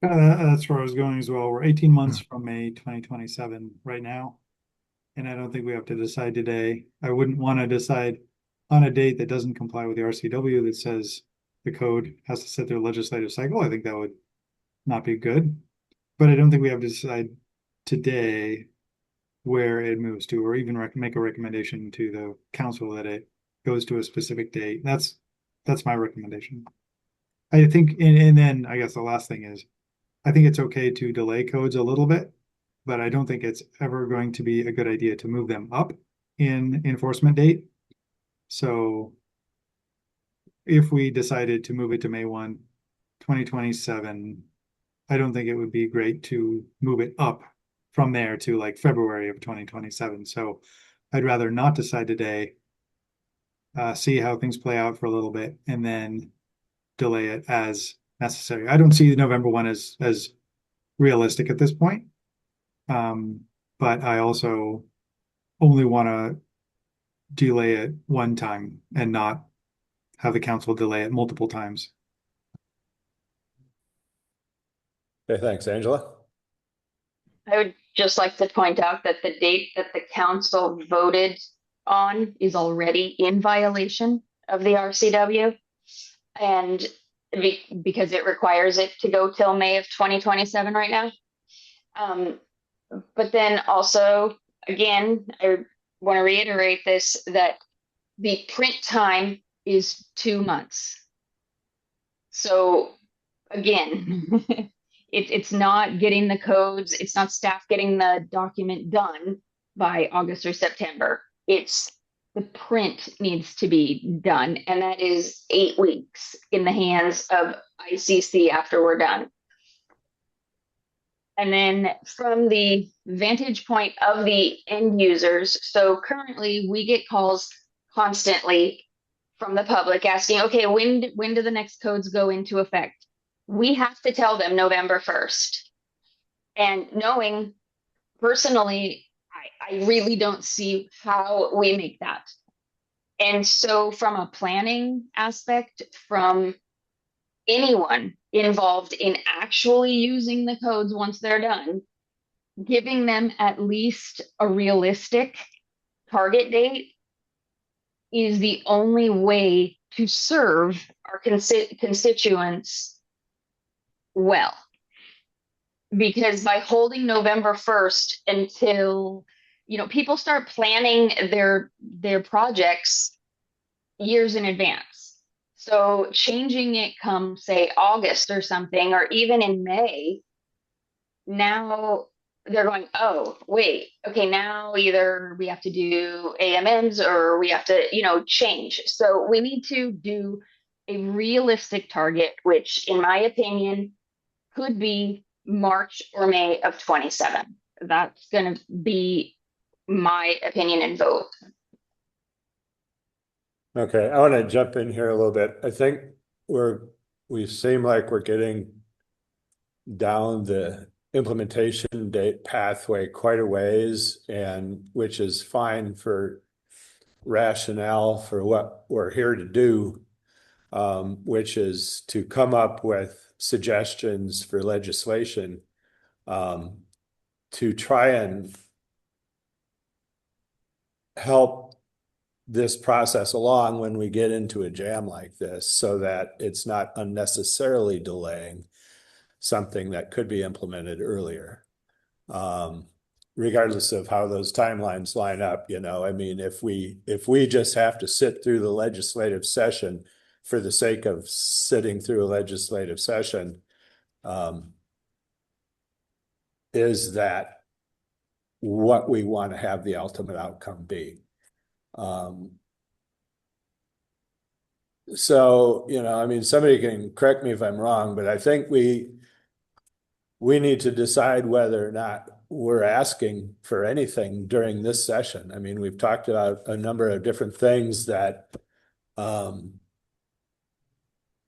That's where I was going as well. We're 18 months from May 2027 right now. And I don't think we have to decide today. I wouldn't want to decide on a date that doesn't comply with the RCW that says the code has to set their legislative cycle. I think that would not be good. But I don't think we have to decide today where it moves to, or even make a recommendation to the council that it goes to a specific date. That's my recommendation. I think, and then I guess the last thing is, I think it's okay to delay codes a little bit, but I don't think it's ever going to be a good idea to move them up in enforcement date. So if we decided to move it to May 1, 2027, I don't think it would be great to move it up from there to like February of 2027. So I'd rather not decide today, see how things play out for a little bit, and then delay it as necessary. I don't see the November 1 as realistic at this point. But I also only want to delay it one time and not have the council delay it multiple times. Okay, thanks, Angela. I would just like to point out that the date that the council voted on is already in violation of the RCW. And because it requires it to go till May of 2027 right now. But then also, again, want to reiterate this, that the print time is 2 months. So again, it's not getting the codes, it's not staff getting the document done by August or September. It's the print needs to be done, and that is 8 weeks in the hands of ICC after we're done. And then from the vantage point of the end users, so currently we get calls constantly from the public asking, okay, when do the next codes go into effect? We have to tell them November 1st. And knowing personally, I really don't see how we make that. And so from a planning aspect, from anyone involved in actually using the codes once they're done, giving them at least a realistic target date is the only way to serve our constituents well. Because by holding November 1st until, people start planning their projects years in advance. So changing it come, say, August or something, or even in May, now they're going, oh, wait, okay, now either we have to do AMMs or we have to, change. So we need to do a realistic target, which in my opinion could be March or May of 27. That's going to be my opinion and vote. Okay, I want to jump in here a little bit. I think we seem like we're getting down the implementation date pathway quite a ways, and which is fine for rationale for what we're here to do, which is to come up with suggestions for legislation to try and help this process along when we get into a jam like this, so that it's not unnecessarily delaying something that could be implemented earlier. Regardless of how those timelines line up, I mean, if we just have to sit through the legislative session for the sake of sitting through a legislative session, is that what we want to have the ultimate outcome be? So, I mean, somebody can correct me if I'm wrong, but I think we need to decide whether or not we're asking for anything during this session. I mean, we've talked about a number of different things that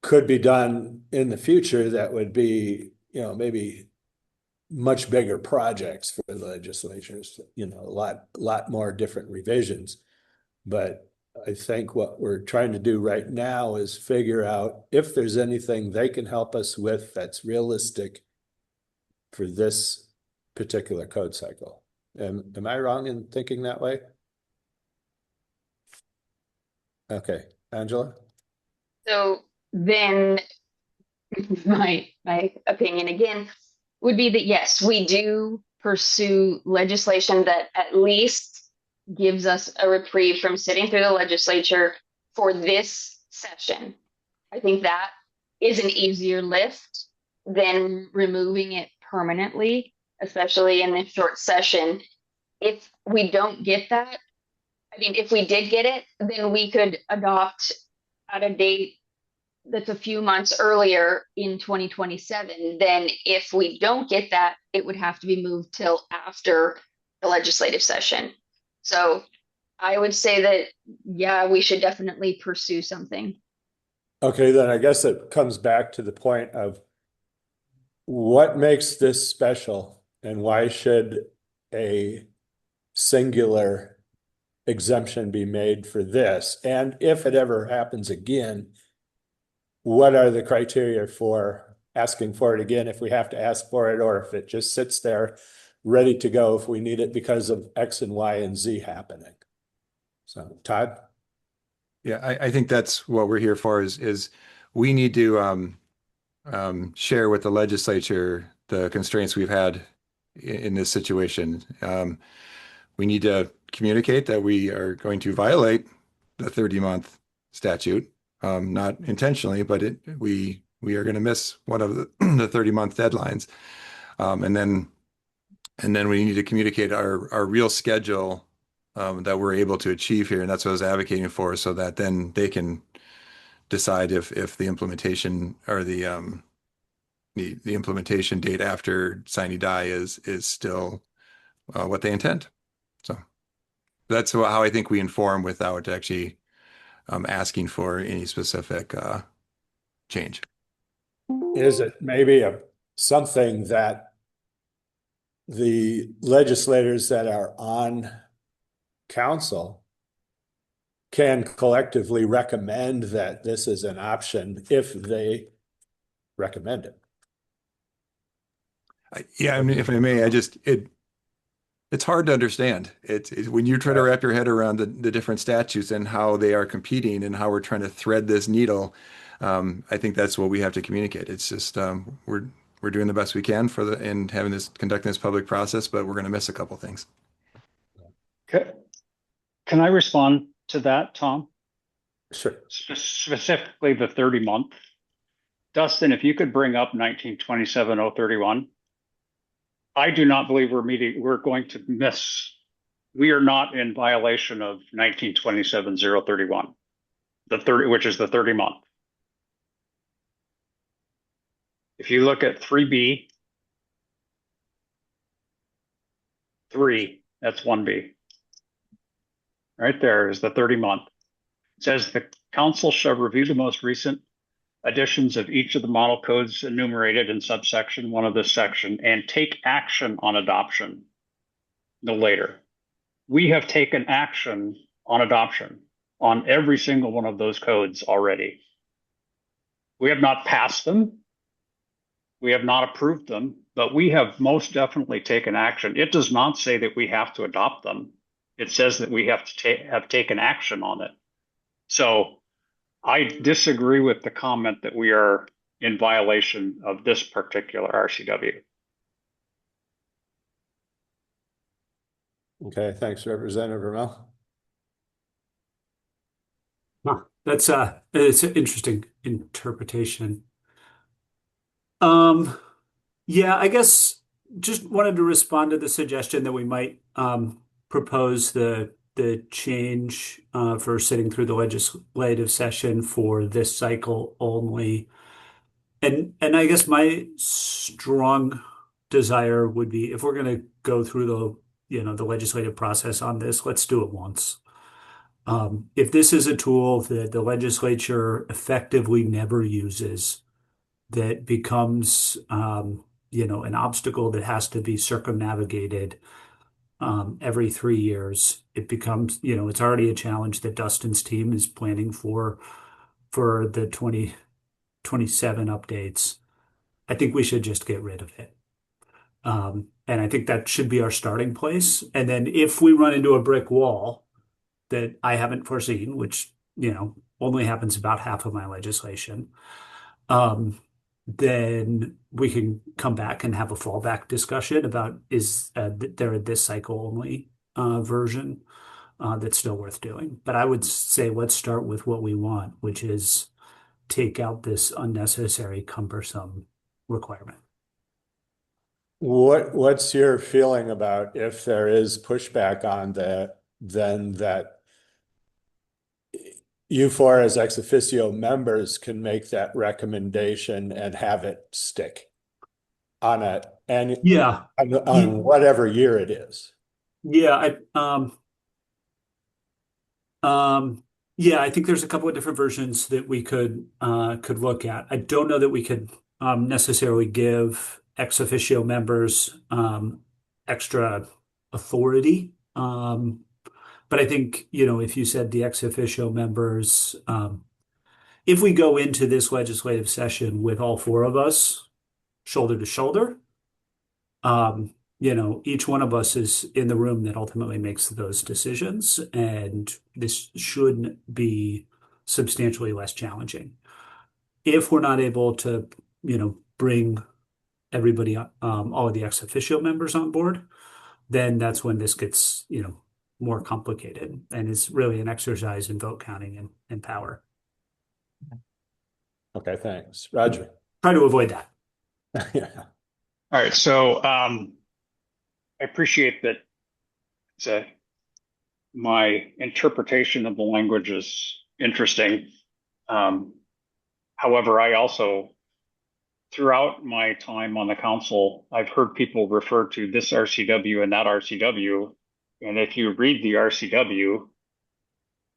could be done in the future that would be, maybe much bigger projects for the legislatures, a lot more different revisions. But I think what we're trying to do right now is figure out if there's anything they can help us with that's realistic for this particular code cycle. Am I wrong in thinking that way? Okay, Angela? So then my opinion again would be that yes, we do pursue legislation that at least gives us a reprieve from sitting through the legislature for this session. I think that is an easier lift than removing it permanently, especially in this short session. If we don't get that, I mean, if we did get it, then we could adopt at a date that's a few months earlier in 2027. Then if we don't get that, it would have to be moved till after the legislative session. So I would say that, yeah, we should definitely pursue something. Okay, then I guess it comes back to the point of what makes this special, and why should a singular exemption be made for this? And if it ever happens again, what are the criteria for asking for it again if we have to ask for it, or if it just sits there ready to go if we need it because of X and Y and Z happening? So, Todd? Yeah, I think that's what we're here for is we need to share with the legislature the constraints we've had in this situation. We need to communicate that we are going to violate the 30-month statute, not intentionally, but we are going to miss one of the 30-month deadlines. And then we need to communicate our real schedule that we're able to achieve here. And that's what I was advocating for, so that then they can decide if the implementation or the implementation date after sine die is still what they intend. So that's how I think we inform without actually asking for any specific change. Is it maybe something that the legislators that are on council can collectively recommend that this is an option if they recommend it? Yeah, I mean, if I may, it's hard to understand. It's when you try to wrap your head around the different statutes and how they are competing and how we're trying to thread this needle. I think that's what we have to communicate. It's just we're doing the best we can and conducting this public process, but we're going to miss a couple things. Okay. Can I respond to that, Tom? Sure. Specifically the 30-month. Dustin, if you could bring up 1927-031. I do not believe we're going to miss. We are not in violation of 1927-031, which is the 30-month. If you look at 3B, 3, that's 1B. Right there is the 30-month. It says the council shall review the most recent editions of each of the model codes enumerated in subsection 1 of this section and take action on adoption no later. We have taken action on adoption on every single one of those codes already. We have not passed them. We have not approved them, but we have most definitely taken action. It does not say that we have to adopt them. It says that we have to have taken action on it. So I disagree with the comment that we are in violation of this particular RCW. Okay, thanks, Representative Ramel. Huh. That's it's an interesting interpretation. Yeah, I guess just wanted to respond to the suggestion that we might propose the change for sitting through the legislative session for this cycle only. And I guess my strong desire would be, if we're going to go through the legislative process on this, let's do it once. If this is a tool that the legislature effectively never uses, that becomes an obstacle that has to be circumnavigated every 3 years, it becomes, it's already a challenge that Dustin's team is planning for the 2027 updates. I think we should just get rid of it. And I think that should be our starting place. And then if we run into a brick wall that I haven't foreseen, which, only happens about half of my legislation, then we can come back and have a fallback discussion about is there a this cycle only version that's still worth doing. But I would say let's start with what we want, which is take out this unnecessary, cumbersome requirement. What's your feeling about if there is pushback on that, then that you four as ex officio members can make that recommendation and have it stick on on whatever year it is? Yeah, I think there's a couple of different versions that we could look at. I don't know that we could necessarily give ex officio members extra authority. But I think, if you said the ex officio members, if we go into this legislative session with all 4 of us shoulder to shoulder, each one of us is in the room that ultimately makes those decisions, and this should be substantially less challenging. If we're not able to, bring everybody, all of the ex officio members on board, then that's when this gets, more complicated and is really an exercise in vote counting and power. Okay, thanks. Roger. Try to avoid that. Yeah. All right, so I appreciate that my interpretation of the language is interesting. However, I also, throughout my time on the council, I've heard people refer to this RCW and that RCW. And if you read the RCW,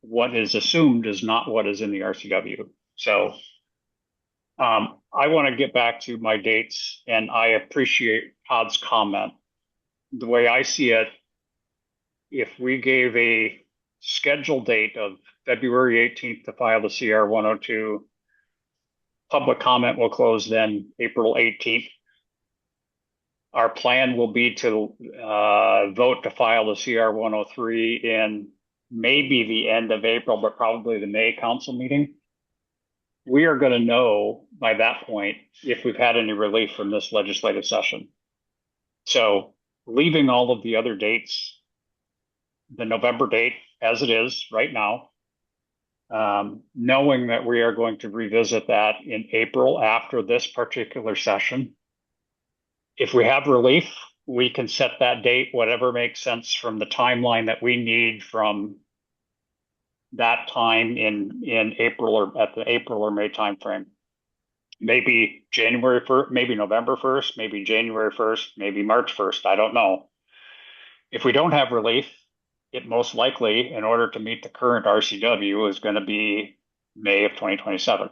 what is assumed is not what is in the RCW. So I want to get back to my dates, and I appreciate Todd's comment. The way I see it, if we gave a scheduled date of February 18th to file the CR 102, public comment will close then April 18th. Our plan will be to vote to file the CR 103 in maybe the end of April, but probably the May council meeting. We are going to know by that point if we've had any relief from this legislative session. So leaving all of the other dates, the November date as it is right now, knowing that we are going to revisit that in April after this particular session. If we have relief, we can set that date, whatever makes sense from the timeline that we need from that time in April or at the April or May timeframe. Maybe January 1st, maybe November 1st, maybe January 1st, maybe March 1st. I don't know. If we don't have relief, it most likely, in order to meet the current RCW, is going to be May of 2027.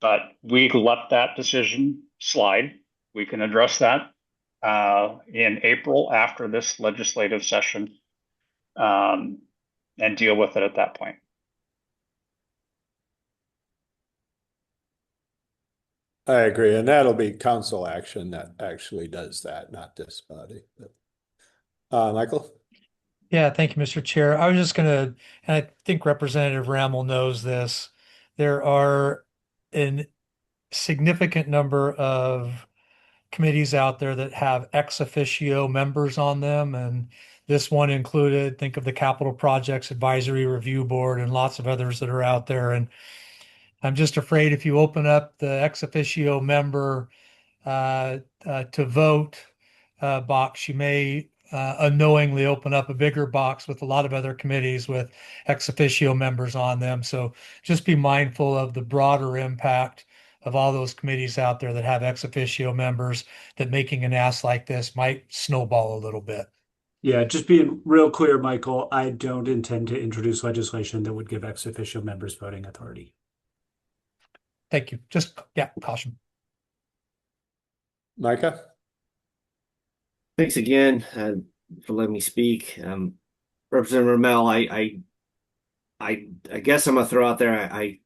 But we let that decision slide. We can address that in April after this legislative session and deal with it at that point. I agree, and that'll be council action that actually does that, not this body. Michael? Yeah, thank you, Mr. Chair. I was just gonna, and I think Representative Rammel knows this. There are a significant number of committees out there that have ex officio members on them, and this one included. Think of the Capital Projects Advisory Review Board and lots of others that are out there. And I'm just afraid if you open up the ex officio member to vote box, you may unknowingly open up a bigger box with a lot of other committees with ex officio members on them. So just be mindful of the broader impact of all those committees out there that have ex officio members, that making an ask like this might snowball a little bit. Yeah, just being real clear, Michael, I don't intend to introduce legislation that would give ex officio members voting authority. Thank you. Just, yeah, caution. Micah? Thanks again for letting me speak. Representative Ramel, I guess I'm gonna throw out there, I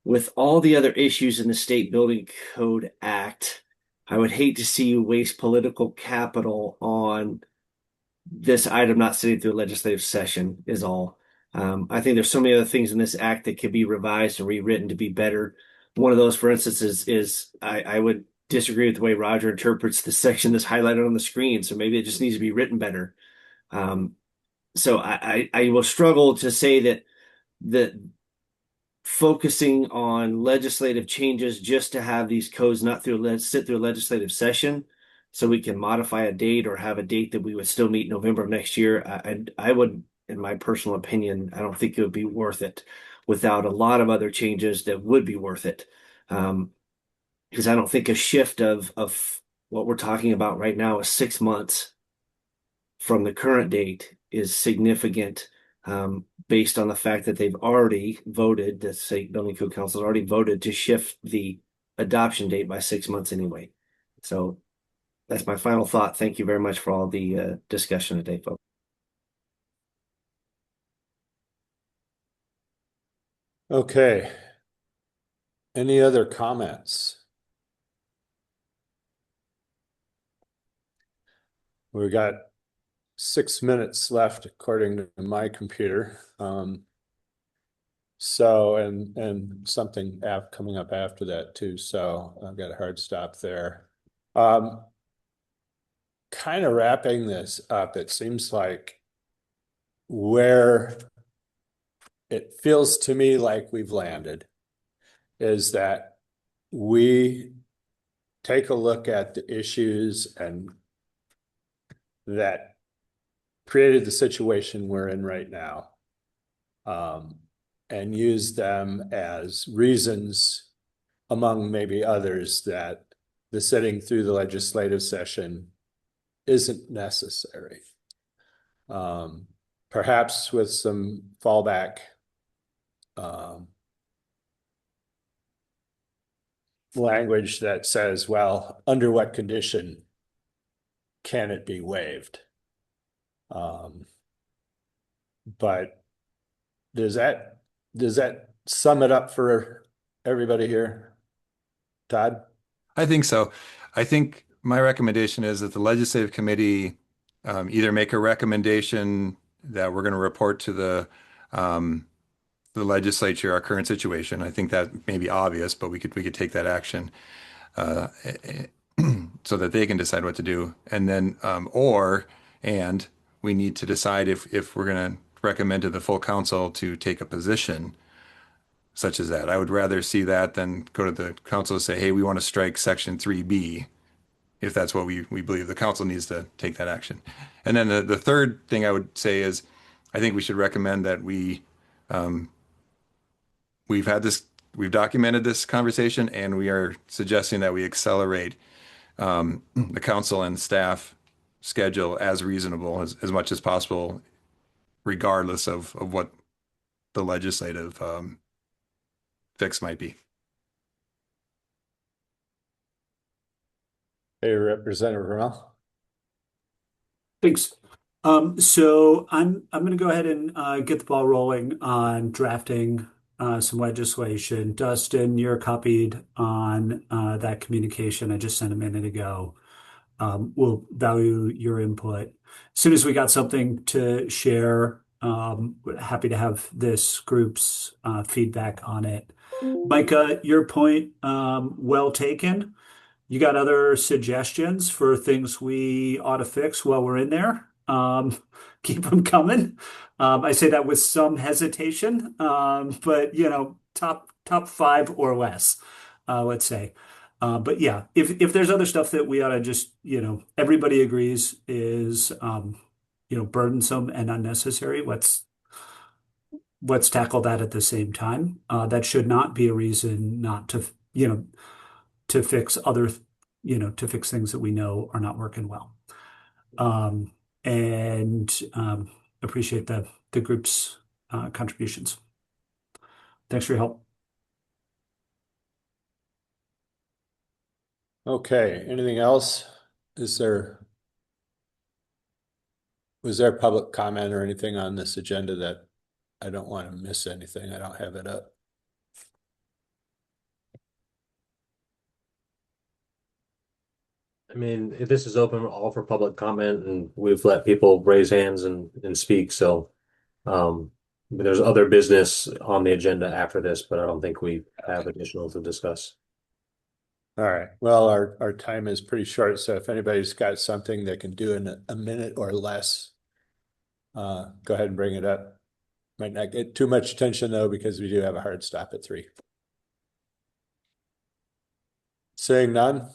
with all the other issues in the State Building Code Act, I would hate to see you waste political capital on this item not sitting through a legislative session is all. I think there's so many other things in this act that could be revised and rewritten to be better. One of those, for instance, is I would disagree with the way Roger interprets the section that's highlighted on the screen. So maybe it just needs to be written better. So I will struggle to say that focusing on legislative changes just to have these codes not sit through a legislative session so we can modify a date or have a date that we would still meet November of next year. I would, in my personal opinion, I don't think it would be worth it without a lot of other changes that would be worth it. Because I don't think a shift of what we're talking about right now is 6 months from the current date is significant, based on the fact that they've already voted, the State Building Code Council has already voted to shift the adoption date by 6 months anyway. So that's my final thought. Thank you very much for all the discussion today, folks. Okay. Any other comments? We got 6 minutes left according to my computer. So, and something coming up after that too. So I've got a hard stop there. Kind of wrapping this up, it seems like where it feels to me like we've landed is that we take a look at the issues and that created the situation we're in right now, and use them as reasons, among maybe others, that the sitting through the legislative session isn't necessary. Perhaps with some fallback language that says, well, under what condition can it be waived? But does that sum it up for everybody here? Todd? I think so. I think my recommendation is that the legislative committee either make a recommendation that we're going to report to the legislature our current situation. I think that may be obvious, but we could take that action so that they can decide what to do. And then and we need to decide if we're going to recommend to the full council to take a position such as that. I would rather see that than go to the council and say, hey, we want to strike section 3B, if that's what we believe. The council needs to take that action. And then the third thing I would say is, I think we should recommend that we've documented this conversation, and we are suggesting that we accelerate the council and staff schedule as reasonable as much as possible, regardless of what the legislative fix might be. Hey, Representative Rommel. Thanks. So I'm going to go ahead and get the ball rolling on drafting some legislation. Dustin, you're copied on that communication I just sent a minute ago. We'll value your input. As soon as we got something to share, happy to have this group's feedback on it. Micah, your point, well taken. You got other suggestions for things we ought to fix while we're in there? Keep them coming. I say that with some hesitation, but top 5 or less, let's say. But yeah, if there's other stuff that we ought to just, everybody agrees is, burdensome and unnecessary, let's tackle that at the same time. That should not be a reason not to, to fix to fix things that we know are not working well. And appreciate the group's contributions. Thanks for your help. Okay, anything else? Was there public comment or anything on this agenda that I don't want to miss anything? I don't have it up. I mean, this is open all for public comment, and we've let people raise hands and speak. So there's other business on the agenda after this, but I don't think we have additional to discuss. All right. Well, our time is pretty short, so if anybody's got something they can do in a minute or less, go ahead and bring it up. Might not get too much attention though, because we do have a hard stop at 3. Saying none,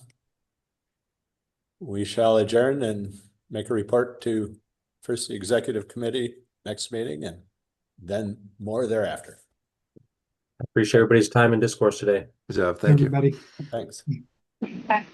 we shall adjourn and make a report to first the executive committee next meeting, and then more thereafter. I appreciate everybody's time and discourse today. Good job. Thank you. Everybody. Thanks. Bye.